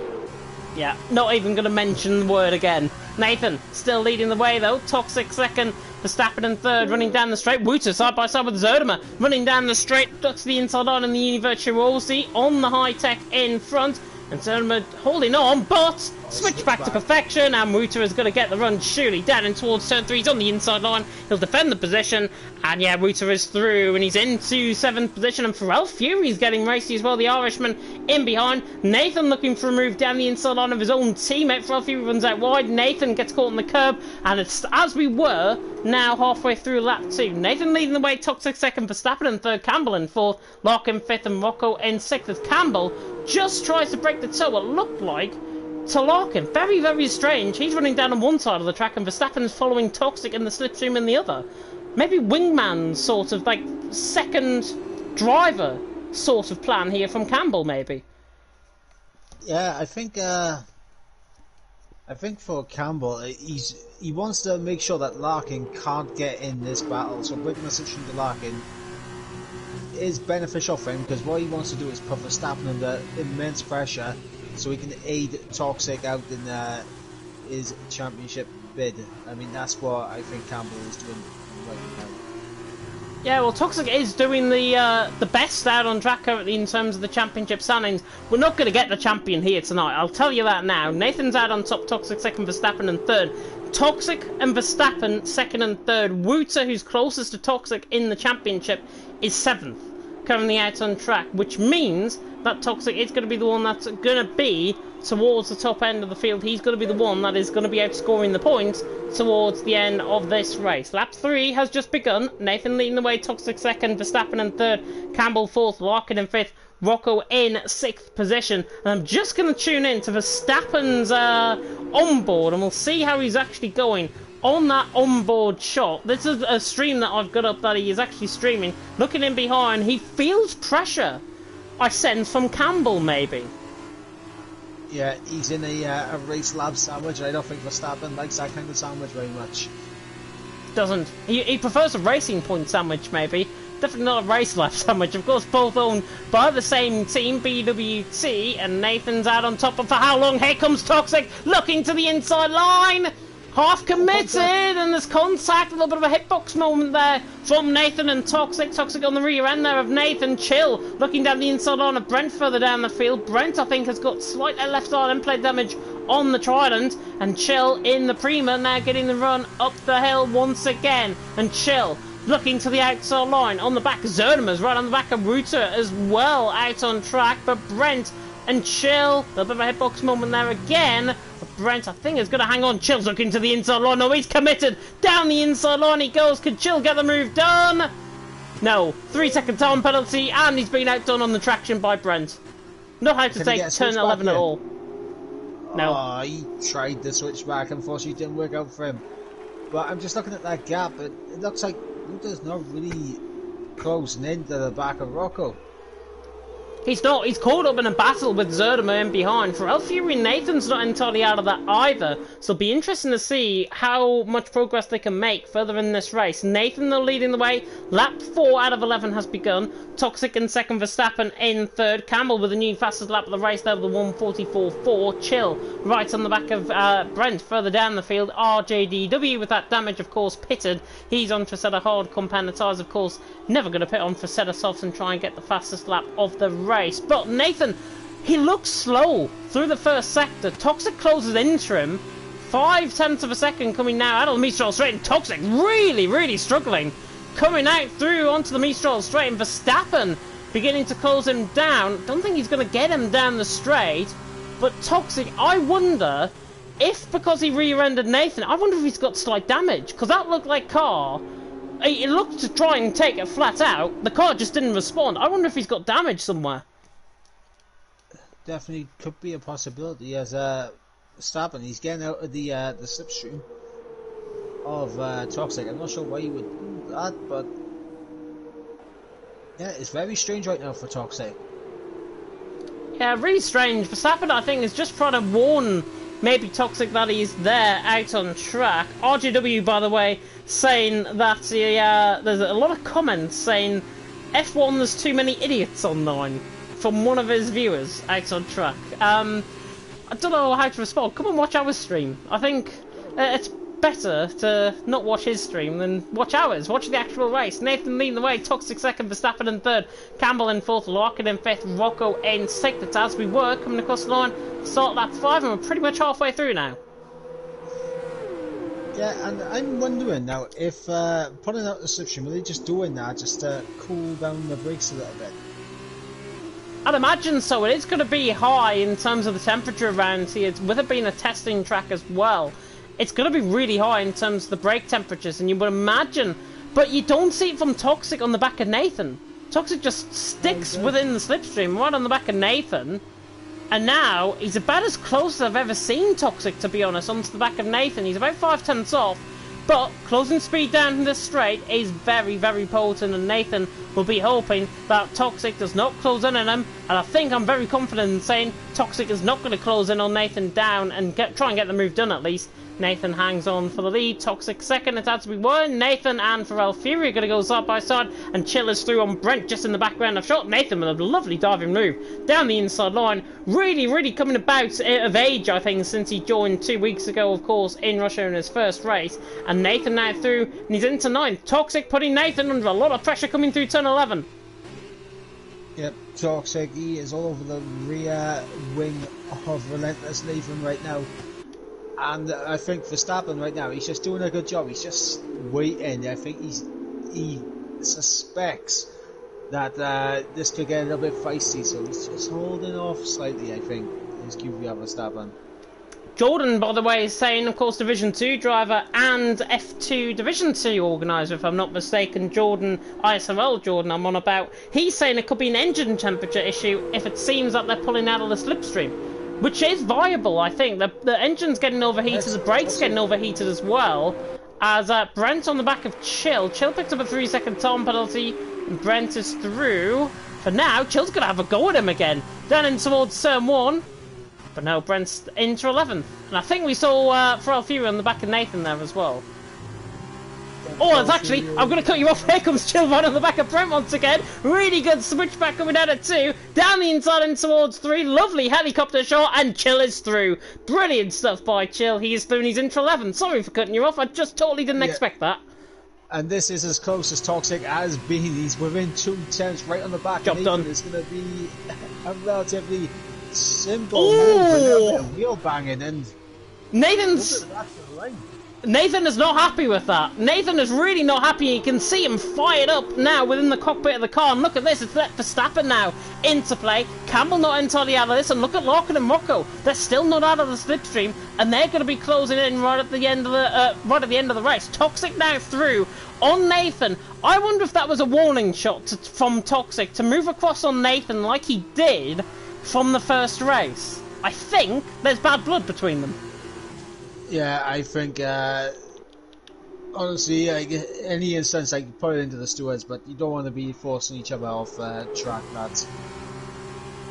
Yeah, not even going to mention the word again. Nathan still leading the way though. Toxic second, Verstappen in third, running down the straight. Wouter side by side with Zerdimer, running down the straight, ducks the inside on in the Univirtuosi on the high tech in front. And Zerdimer holding on, but switch back to perfection, and Wouter is going to get the run surely down in towards turn 3. He's on the inside line, he'll defend the position, and yeah, Wouter is through, and he's into 7th position, and Pharrell Fury's getting racy as well, the Irishman in behind. Nathan looking for a move down the inside line of his own teammate. Pharrell Fury runs out wide, Nathan gets caught on the curb, and it's as we were now halfway through lap 2. Nathan leading the way, Toxic second, Verstappen in third, Campbell in fourth, Larkin 5th, and Rocco in 6th, as Campbell just tries to break the toe, it looked like, to Larkin. Very, very strange. He's running down on one side of the track, and Verstappen's following Toxic in the slipstream in the other. Maybe wingman sort of, like, second driver sort of plan here from Campbell, maybe. Yeah, I think for Campbell, he wants to make sure that Larkin can't get in this battle, so breaking the switch to Larkin is beneficial for him, because what he wants to do is put Verstappen under immense pressure so he can aid Toxic out in his championship bid. I mean, that's what I think Campbell is doing right now. Yeah, well, Toxic is doing the best out on track currently in terms of the championship standings. We're not going to get the champion here tonight, I'll tell you that now. Nathan's out on top, Toxic second, Verstappen in third. Toxic and Verstappen second and third. Wouter, who's closest to Toxic in the championship, is 7th, currently out on track, which means that Toxic is going to be the one that's going to be towards the top end of the field. He's going to be the one that is going to be outscoring the points towards the end of this race. Lap 3 has just begun. Nathan leading the way, Toxic second, Verstappen in third, Campbell 4th, Larkin in 5th, Rocco in 6th position. And I'm just going to tune in to Verstappen's onboard, and we'll see how he's actually going on that onboard shot. This is a stream that I've got up that he is actually streaming. Looking in behind, he feels pressure, I sense, from Campbell maybe. Yeah, he's in a race lab sandwich. I don't think Verstappen likes that kind of sandwich very much. Doesn't. He prefers a racing point sandwich maybe. Definitely not a race lap sandwich. Of course, both owned by the same team, BWT, and Nathan's out on top. But for how long? Here comes Toxic, looking to the inside line. Half committed, and there's contact, a little bit of a hitbox moment there from Nathan and Toxic. Toxic on the rear end there of Nathan. Chill looking down the inside line of Brent further down the field. Brent, I think, has got slight left side end plate damage on the Trident, and Chill in the Prima now getting the run up the hill once again. And Chill looking to the outside line on the back. Zerdimer's right on the back of Wouter as well, out on track, but Brent and Chill, a little bit of a hitbox moment there again. But Brent, I think, is going to hang on. Chill's looking to the inside line. No, he's committed. Down the inside line he goes. Can Chill get the move done? No. 3-second time penalty, and he's been outdone on the traction by Brent. Not how to take turn 11 at all. No. Oh, he tried the switch back. Unfortunately, it didn't work out for him. But I'm just looking at that gap. It looks like Wouter's not really closing into the back of Rocco. He's not. He's caught up in a battle with Zerdimer in behind. For Fury, Nathan's not entirely out of that either. So it'll be interesting to see how much progress they can make further in this race. Nathan, though, leading the way. Lap 4 out of 11 has begun. Toxic in second, Verstappen in third. Campbell with the new fastest lap of the race there with the 1:44.4. Chill right on the back of Brent further down the field. RJDW with that damage, of course, pitted. He's on Fresetta hard compound tyres, of course. Never going to pit on Fresetta softs and try and get the fastest lap of the race. But Nathan, he looks slow through the first sector. Toxic closes into him. 0.5 of a second coming now out of the Mistral straight, and Toxic really struggling. Coming out through onto the Mistral straight, and Verstappen beginning to close him down. Don't think he's going to get him down the straight, but Toxic, I wonder if, because he rear-ended Nathan, I wonder if he's got slight damage, because that looked like car. It looked to try and take it flat out. The car just didn't respond. I wonder if he's got damage somewhere. Definitely could be a possibility as Verstappen. He's getting out of the slipstream of Toxic. I'm not sure why he would do that, but yeah, it's very strange right now for Toxic. Yeah, really strange. Verstappen, I think, is just trying to warn maybe Toxic that he's there out on track. RJW, by the way, saying that there's a lot of comments saying F1 there's too many idiots online from one of his viewers out on track. I don't know how to respond. Come and watch our stream. I think it's better to not watch his stream than watch ours. Watch the actual race. Nathan leading the way, Toxic second, Verstappen in third, Campbell in fourth, Larkin in fifth, Rocco in sixth. As we were coming across the line, start lap 5, and we're pretty much halfway through now. Yeah, and I'm wondering now if putting out the slipstream, are they just doing that just to cool down the brakes a little bit? I'd imagine so. It is going to be high in terms of the temperature around here, with it being a testing track as well. It's going to be really high in terms of the brake temperatures, and you would imagine, but you don't see it from Toxic on the back of Nathan. Toxic just sticks within the slipstream, right on the back of Nathan. And now, he's about as close as I've ever seen Toxic, to be honest, onto the back of Nathan. He's about 0.5 off, but closing speed down this straight is very potent, and Nathan will be hoping that Toxic does not close in on him. And I think I'm very confident in saying Toxic is not going to close in on Nathan down and try and get the move done at least. Nathan hangs on for the lead. Toxic second, it had to be one. Nathan and Pharrell Fury are going to go side by side, and Chill is through on Brent just in the background of shot. Nathan with a lovely diving move down the inside line. Really coming about of age, I think, since he joined 2 weeks ago, of course, in Russia in his first race. And Nathan now through, and he's into 9th. Toxic putting Nathan under a lot of pressure coming through turn 11. Yep, Toxic, he is all over the rear wing of Relentless Nathan right now. And I think Verstappen right now, he's just doing a good job. He's just waiting. I think he suspects that this could get a little bit feisty, so he's just holding off slightly, I think, his QPR Verstappen. Jordan, by the way, is saying, of course, Division 2 driver and F2 Division 2 organiser, if I'm not mistaken. Jordan, ISRL Jordan, I'm on about. He's saying it could be an engine temperature issue if it seems that they're pulling out of the slipstream. Which is viable, I think. The engine's getting overheated, the brakes getting overheated as well. As Brent on the back of Chill. Chill picked up a 3-second time penalty. And Brent is through. For now, Chill's going to have a go at him again. Down in towards turn 1. But now Brent's into 11th. And I think we saw Pharrell Fury on the back of Nathan there as well. Oh, it's actually, I'm going to cut you off. Here comes Chill right on the back of Brent once again. Really good switchback coming out at 2. Down the inside and towards 3. Lovely helicopter shot, and Chill is through. Brilliant stuff by Chill. He is through and he's into 11. Sorry for cutting you off. I just totally didn't expect that. And this is as close as Toxic has been. He's within 2 tenths right on the back. Job done. It's going to be a relatively simple move, a wheel banging, and Nathan is not happy with that. Nathan is really not happy. You can see him fired up now within the cockpit of the car. And look at this, it's let Verstappen now into play. Campbell not entirely out of this. And look at Larkin and Rocco. They're still not out of the slipstream, and they're going to be closing in right at the end of the race. Toxic now through on Nathan. I wonder if that was a warning shot from Toxic to move across on Nathan like he did from the first race. I think there's bad blood between them. Yeah, I think honestly, like, any instance, like, put it into the stewards, but you don't want to be forcing each other off track, lads.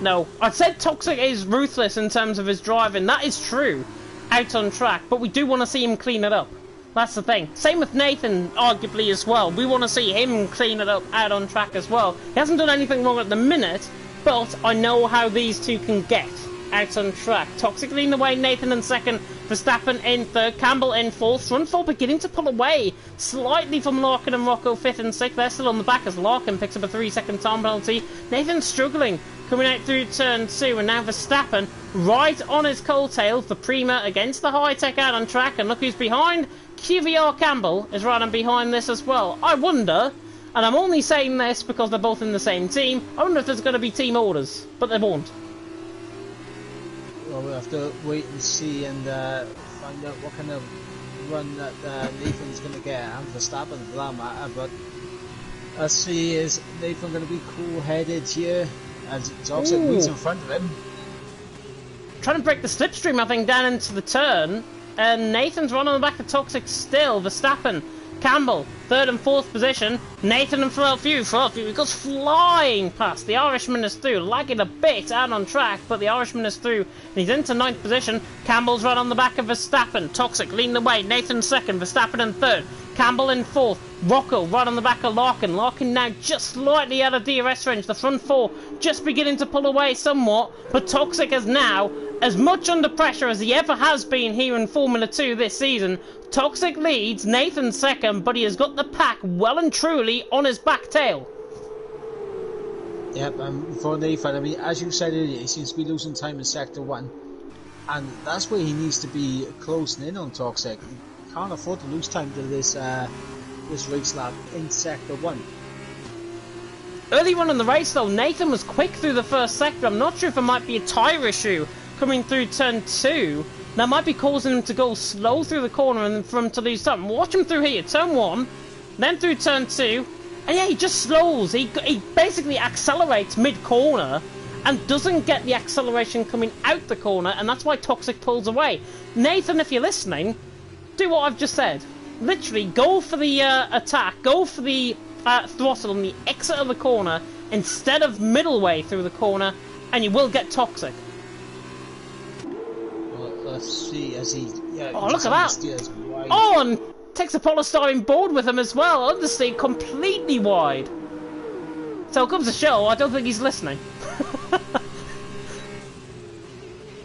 No, I said Toxic is ruthless in terms of his driving. That is true, out on track, but we do want to see him clean it up. That's the thing. Same with Nathan, arguably, as well. We want to see him clean it up out on track as well. He hasn't done anything wrong at the minute, but I know how these two can get out on track. Toxic leading the way, Nathan in second, Verstappen in third, Campbell in fourth. Front four beginning to pull away slightly from Larkin and Rocco, fifth and sixth. They're still on the back as Larkin picks up a 3-second time penalty. Nathan struggling, coming out through turn 2, and now Verstappen right on his coattails. The Prima against the high-tech out on track, and look who's behind. QVR Campbell is right on behind this as well. I wonder, and I'm only saying this because they're both in the same team, I wonder if there's going to be team orders, but there won't. Well, we'll have to wait and see and find out what kind of run that Nathan's going to get, and Verstappen for that matter. But let's see, is Nathan going to be cool-headed here as Toxic moves in front of him? Trying to break the slipstream, I think, down into the turn. And Nathan's running on the back of Toxic still. Verstappen, Campbell, third and fourth position. Nathan and Few goes flying past. The Irishman is through, lagging a bit out on track, but the Irishman is through, and he's into ninth position. Campbell's right on the back of Verstappen. Toxic leading the way. Nathan second, Verstappen in third. Campbell in fourth. Rocco right on the back of Larkin. Larkin now just slightly out of DRS range. The front four just beginning to pull away somewhat, but Toxic is now as much under pressure as he ever has been here in Formula 2 this season. Toxic leads, Nathan second, but he has got the pack well and truly on his back tail. Yep, for Nathan, I mean, as you said earlier, he seems to be losing time in Sector 1, and that's where he needs to be closing in on Toxic. He can't afford to lose time to this race lap in Sector 1. Early on in the race though, Nathan was quick through the first sector. I'm not sure if it might be a tyre issue coming through turn 2. That might be causing him to go slow through the corner and for him to lose time. Watch him through here, turn 1, then through turn 2, and yeah, he just slows. He basically accelerates mid-corner and doesn't get the acceleration coming out the corner, and that's why Toxic pulls away. Nathan, if you're listening, do what I've just said. Literally, go for the attack, go for the throttle on the exit of the corner instead of middle way through the corner, and you will get Toxic. Well, let's see as he... Yeah, oh, look at that! Oh, and takes a polystyrene board with him as well. Understeer completely wide. So it comes to show, I don't think he's listening.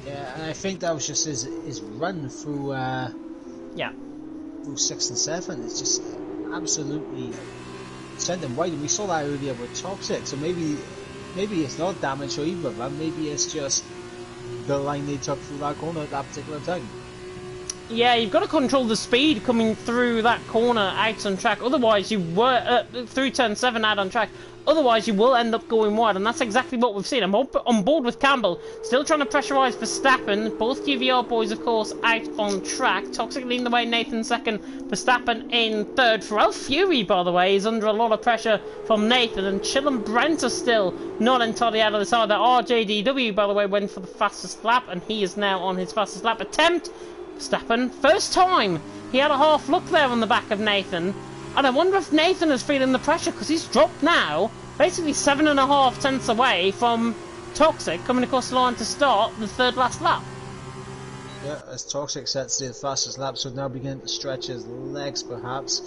Yeah, and I think that was just his run through... yeah. Through 6 and 7. It's just absolutely sent him wide, and we saw that earlier with Toxic. So maybe it's not damage or either, but maybe it's just the line they took through that corner at that particular time. Yeah, you've got to control the speed coming through that corner out on track. Otherwise, you were through turn 7 out on track. Otherwise, you will end up going wide, and that's exactly what we've seen. I'm on board with Campbell, still trying to pressurise Verstappen. Both QVR boys, of course, out on track. Toxic leading the way, Nathan second, Verstappen in third. Pharrell Fury, by the way, is under a lot of pressure from Nathan, and Chill and Brent are still not entirely out of the side. That RJDW, by the way, went for the fastest lap, and he is now on his fastest lap attempt. Verstappen, first time he had a half look there on the back of Nathan. And I wonder if Nathan is feeling the pressure, because he's dropped now, basically 7.5 tenths away from Toxic, coming across the line to start the third last lap. Yeah, as Toxic sets the fastest lap, so now beginning to stretch his legs perhaps.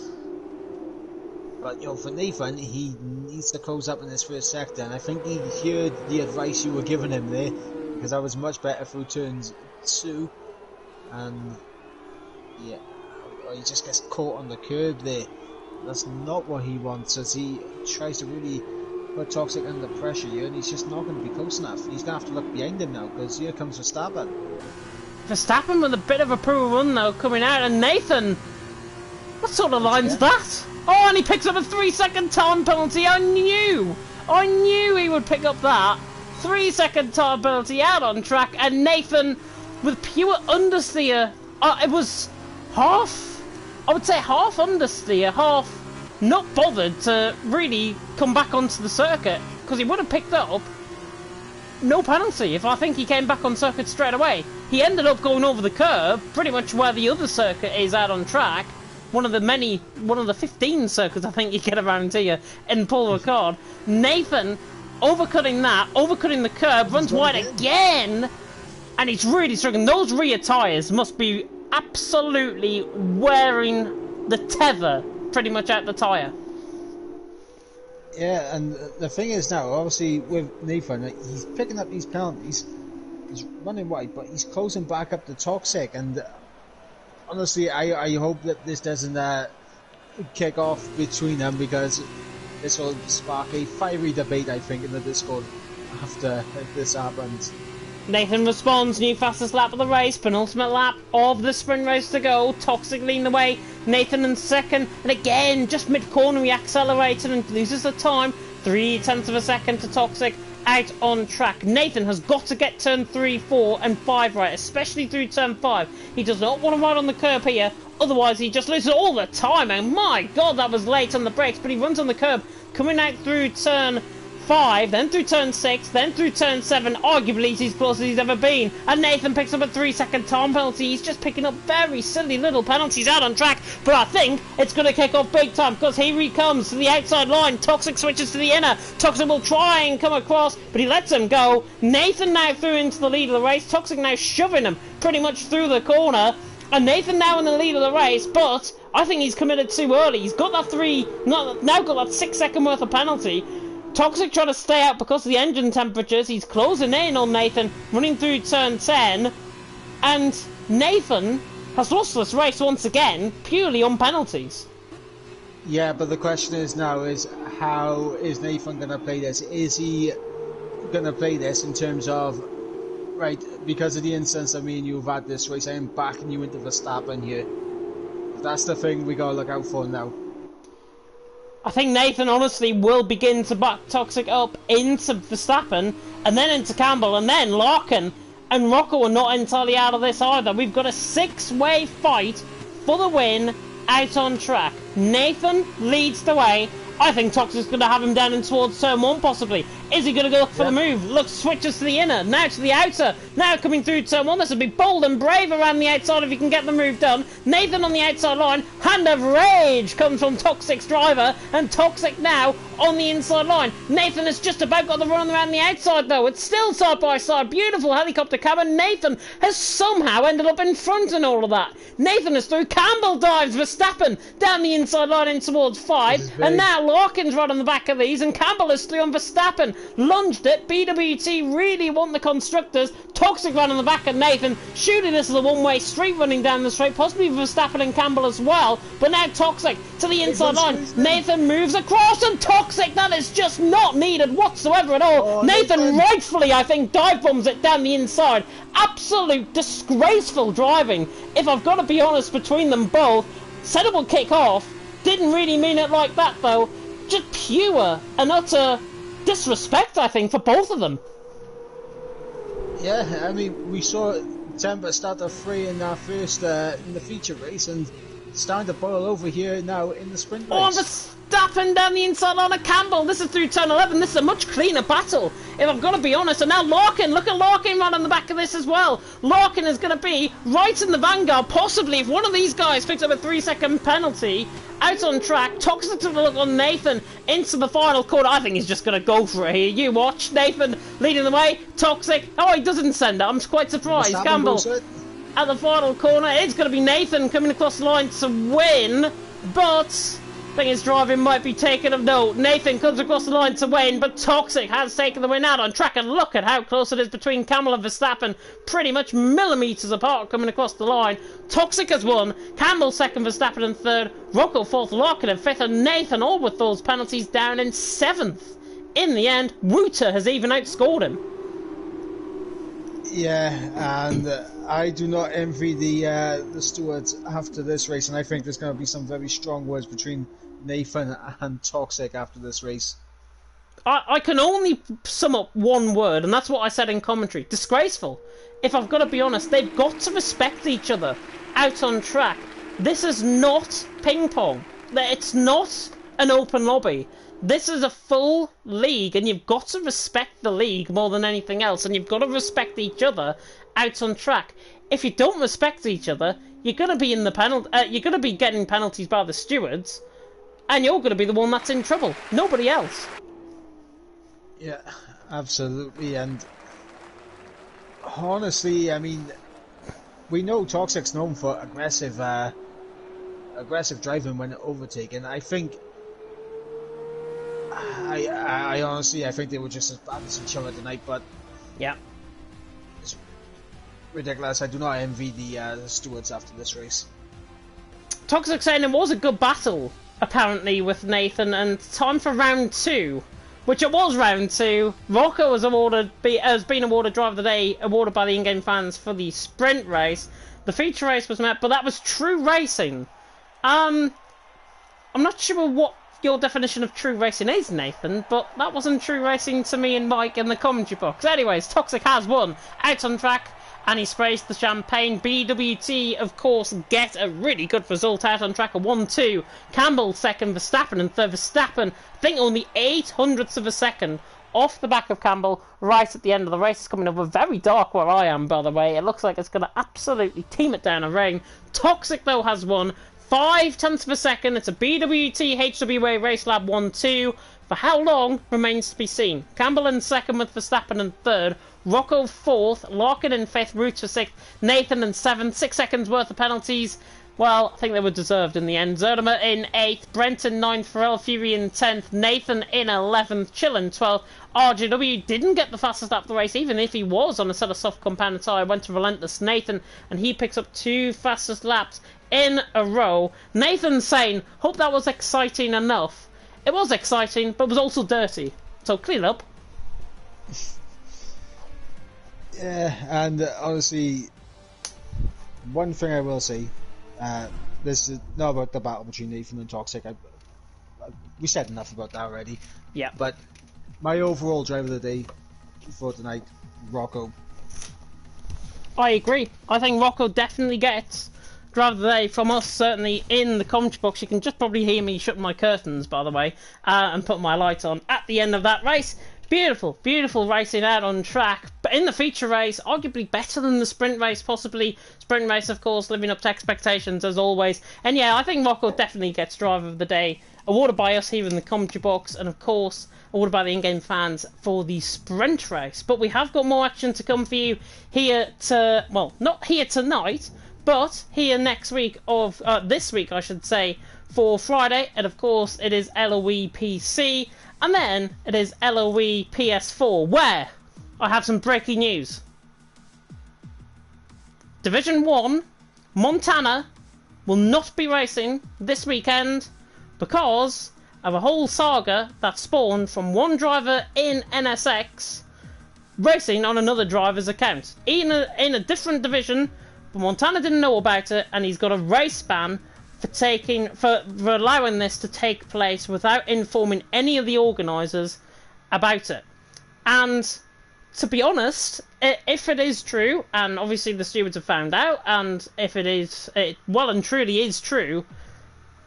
But, you know, for Nathan, he needs to close up in this first sector, and I think he heard the advice you were giving him there, because that was much better through turns 2. And, yeah, he just gets caught on the curb there. That's not what he wants, as he tries to really put Toxic under pressure here, and he's just not going to be close enough. He's going to have to look behind him now, because here comes Verstappen. Verstappen with a bit of a poor run though coming out, and Nathan, what sort of line's that? Oh, and he picks up a 3-second time penalty. I knew he would pick up that 3-second time penalty out on track, and Nathan with pure understeer. It was I would say half understeer, half not bothered to really come back onto the circuit, because he would have picked up no penalty if I think he came back on circuit straight away. He ended up going over the curb, pretty much where the other circuit is out on track, one of the 15 circuits I think you get around here in Paul Ricard. Nathan overcutting the curb, runs wide again, and he's really struggling. Those rear tyres must be absolutely wearing the tether pretty much out the tyre. Yeah, and the thing is now, obviously with Nathan, he's picking up these penalties, he's running wide, but he's closing back up the Toxic, and honestly, I hope that this doesn't kick off between them, because this will spark a fiery debate, I think, in the Discord after this happens. Nathan responds, new fastest lap of the race, penultimate lap of the sprint race to go. Toxic leading the way, Nathan in second, and again, just mid-corner he accelerated and loses the time. 0.3 of a second to Toxic, out on track. Nathan has got to get turn 3, 4 and 5 right, especially through turn 5. He does not want to ride on the curb here, otherwise he just loses all the time, and my god, that was late on the brakes, but he runs on the curb, coming out through turn 5, then through turn 6, then through turn 7, arguably he's as close as he's ever been, and Nathan picks up a 3-second time penalty. He's just picking up very silly little penalties out on track, but I think it's going to kick off big time, because here he comes to the outside line. Toxic switches to the inner. Toxic will try and come across, but he lets him go. Nathan now through into the lead of the race. Toxic now shoving him pretty much through the corner, and Nathan now in the lead of the race, but I think he's committed too early. He's got that now got that 6-second worth of penalty. Toxic trying to stay out because of the engine temperatures. He's closing in on Nathan, running through turn 10. And Nathan has lost this race once again, purely on penalties. Yeah, but the question is now is, how is Nathan going to play this? Is he going to play this in terms of, right, because of the instance that me and you have had this race, I am backing you into Verstappen here. That's the thing we got to look out for now. I think Nathan honestly will begin to back Toxic up into Verstappen, and then into Campbell, and then Larkin and Rocco are not entirely out of this either. We've got a 6-way fight for the win out on track. Nathan leads the way. I think Toxic's going to have him down in towards turn 1 possibly. Is he going to go for the move? Look, switches to the inner, now to the outer, now coming through turn 1. This will be bold and brave around the outside if he can get the move done. Nathan on the outside line, hand of rage comes from Toxic's driver, and Toxic now on the inside line. Nathan has just about got the run around the outside though. It's still side by side, beautiful helicopter cabin. Nathan has somehow ended up in front in all of that. Nathan is through, Campbell dives Verstappen down the inside line in towards 5, and now Larkin's right on the back of these, and Campbell is through on Verstappen. Lunged it. BWT really want the constructors. Toxic ran on the back of Nathan. Surely this is a one-way street running down the straight, possibly Verstappen and Campbell as well. But now Toxic to the inside line. Nathan moves across, and Toxic, that is just not needed whatsoever at all. Nathan rightfully, I think, dive bombs it down the inside. Absolute disgraceful driving, if I've got to be honest, between them both. Said it will kick off. Didn't really mean it like that though. Just pure and utter disrespect, I think, for both of them. Yeah, I mean, we saw Temper start a free in our first in the feature race, and starting to boil over here now in the sprint race. Oh, Verstappen down the inside line of Campbell. This is through turn 11. This is a much cleaner battle, if I've got to be honest. And now Larkin, look at Larkin right on the back of this as well. Larkin is going to be right in the vanguard, possibly, if one of these guys picks up a 3-second penalty out on track. Toxic to look on Nathan into the final corner. I think he's just going to go for it here. You watch. Nathan leading the way. Toxic. Oh, he doesn't send it. I'm quite surprised. Campbell at the final corner. It's going to be Nathan coming across the line to win, but I think his driving might be taken of note. Nathan comes across the line to win, but Toxic has taken the win out on track, and look at how close it is between Campbell and Verstappen. Pretty much millimetres apart coming across the line. Toxic has won. Campbell second, Verstappen in third. Rocco fourth, Larkin in fifth, and Nathan, all with those penalties, down in 7th. In the end, Wouter has even outscored him. Yeah, and I do not envy the stewards after this race, and I think there's going to be some very strong words between Nathan and Toxic after this race. I can only sum up one word, and that's what I said in commentary. Disgraceful. If I've got to be honest, they've got to respect each other out on track. This is not ping pong. It's not an open lobby. This is a full league, and you've got to respect the league more than anything else, and you've got to respect each other out on track. If you don't respect each other, you're going to be in the you're going to be getting penalties by the stewards, and you're going to be the one that's in trouble. Nobody else. Yeah, absolutely. And honestly, I mean, we know Toxic's known for aggressive driving when overtaken. I think, I honestly, I think they were just as bad as each other tonight. But yeah, it's ridiculous. I do not envy the stewards after this race. Toxic saying it was a good battle, apparently, with Nathan, and time for round 2, which it was round 2. Rocco has been awarded Driver of the Day, awarded by the in-game fans for the sprint race. The feature race was met, but that was true racing. I'm not sure what your definition of true racing is, Nathan, but that wasn't true racing to me and Mike in the commentary box. Anyways, Toxic has won out on track, and he sprays the champagne. BWT, of course, get a really good result out on track, a 1-2. Campbell second, Verstappen and third. Verstappen, I think only 0.08 of a second off the back of Campbell right at the end of the race. It's coming over very dark where I am, by the way. It looks like it's going to absolutely team it down in rain. Toxic, though, has won 0.5 of a second. It's a BWT HWA Race Lab 1-2. For how long remains to be seen. Campbell in second with Verstappen in third. Rocco fourth. Larkin in fifth. Roots for sixth. Nathan in seventh. 6 seconds worth of penalties. Well, I think they were deserved in the end. Zerdimer in 8th, Brent in 9th, Pharrell Fury in 10th, Nathan in 11th, Chill in 12th. RJW didn't get the fastest lap of the race, even if he was on a set of soft compound tyre. Went to Relentless Nathan, and he picks up 2 fastest laps in a row. Nathan saying, hope that was exciting enough. It was exciting, but it was also dirty. So clean up. Yeah, and honestly, one thing I will say, this is not about the battle between Nathan and Toxic. We said enough about that already. Yeah. But my overall driver of the day for tonight, Rocco. I agree. I think Rocco definitely gets driver of the day from us, certainly in the commentary box. You can just probably hear me shutting my curtains, by the way, and put my lights on at the end of that race. Beautiful, beautiful racing out on track. But in the feature race, arguably better than the sprint race, possibly. Sprint race, of course, living up to expectations as always. And yeah, I think Rocco definitely gets driver of the day. Awarded by us here in the commentary box, and of course, awarded by the in-game fans for the sprint race. But we have got more action to come for you here well, not here tonight, but here next week, this week I should say, for Friday. And of course, it is LOE PC. And then it is LOE PS4, where I have some breaking news. Division 1, Montana, will not be racing this weekend because of a whole saga that spawned from one driver in NSX racing on another driver's account. In a different division, but Montana didn't know about it, and he's got a race ban for allowing this to take place without informing any of the organisers about it. And to be honest, if it is true, and obviously the stewards have found out, and if it well and truly is true,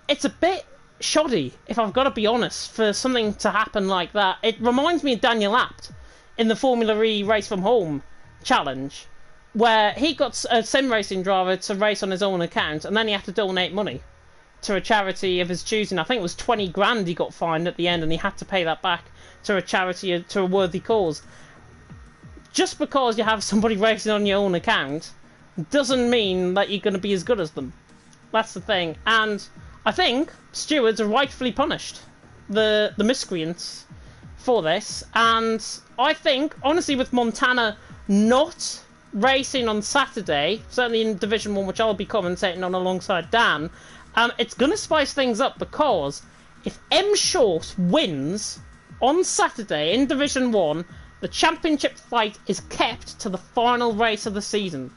it's a bit shoddy, if I've got to be honest, for something to happen like that. It reminds me of Daniel Abt in the Formula E Race From Home challenge, where he got a sim racing driver to race on his own account, and then he had to donate money to a charity of his choosing. I think it was 20 grand he got fined at the end, and he had to pay that back to a charity, to a worthy cause. Just because you have somebody racing on your own account doesn't mean that you're going to be as good as them. That's the thing. And I think stewards are rightfully punished, the miscreants, for this. And I think, honestly, with Montana not racing on Saturday, certainly in Division 1, which I'll be commentating on alongside Dan, it's going to spice things up, because if M Short wins on Saturday in Division 1, the championship fight is kept to the final race of the season.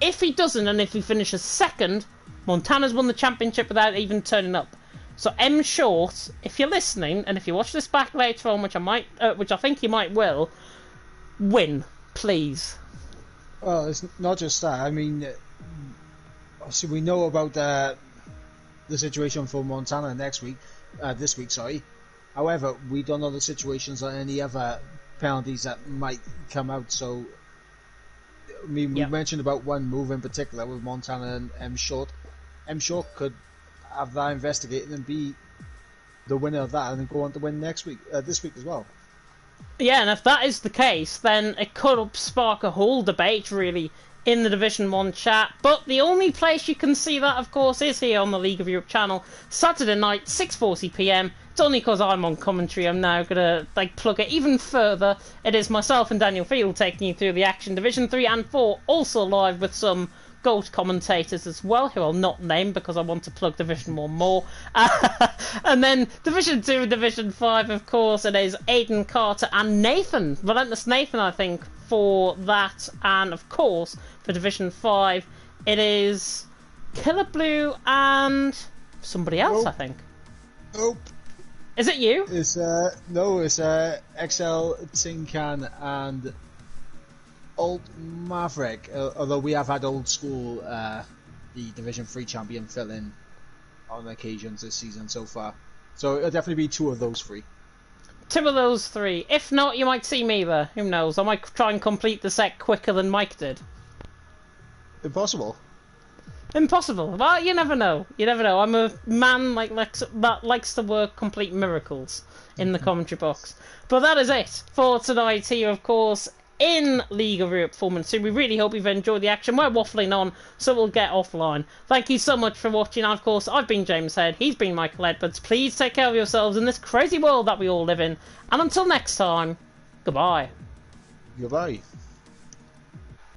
If he doesn't, and if he finishes second, Montana's won the championship without even turning up. So M Short, if you're listening, and if you watch this back later on, which I think you might will, win, please. Well, it's not just that. I mean, obviously we know about the situation for Montana this week. Sorry. However, we don't know the situations or any other penalties that might come out. So I mean, we Yep. mentioned about one move in particular with Montana and M Short. M Short could have that investigated and be the winner of that, and then go on to win this week as well. Yeah, and if that is the case, then it could spark a whole debate, really, in the Division 1 chat. But the only place you can see that, of course, is here on the League of Europe channel, Saturday night, 6:40 PM. It's only because I'm on commentary, I'm now going to plug it even further. It is myself and Daniel Field taking you through the action. Division 3 and 4, also live with some GOAT commentators as well, who I'll not name because I want to plug Division 1 more. And then Division 2 and Division 5, of course, it is Aiden Carter and Nathan, Relentless Nathan, I think, for that. And, of course, for Division 5, it is Killer Blue and somebody else, I think. Nope. Is it you? It's XL Tinkan and Old Maverick. Although we have had Old School, the Division 3 champion, fill in on occasions this season so far. So it'll definitely be two of those three. Two of those three. If not, you might see me there. Who knows? I might try and complete the set quicker than Mike did. Impossible. Impossible. Well, you never know. You never know. I'm a man that likes to work complete miracles in the commentary box. But that is it for tonight here, of course, in League of Europe Formula 2. We really hope you've enjoyed the action. We're waffling on, so we'll get offline. Thank you so much for watching. And of course, I've been James Head. He's been Michael Edwards. Please take care of yourselves in this crazy world that we all live in. And until next time, goodbye. Goodbye.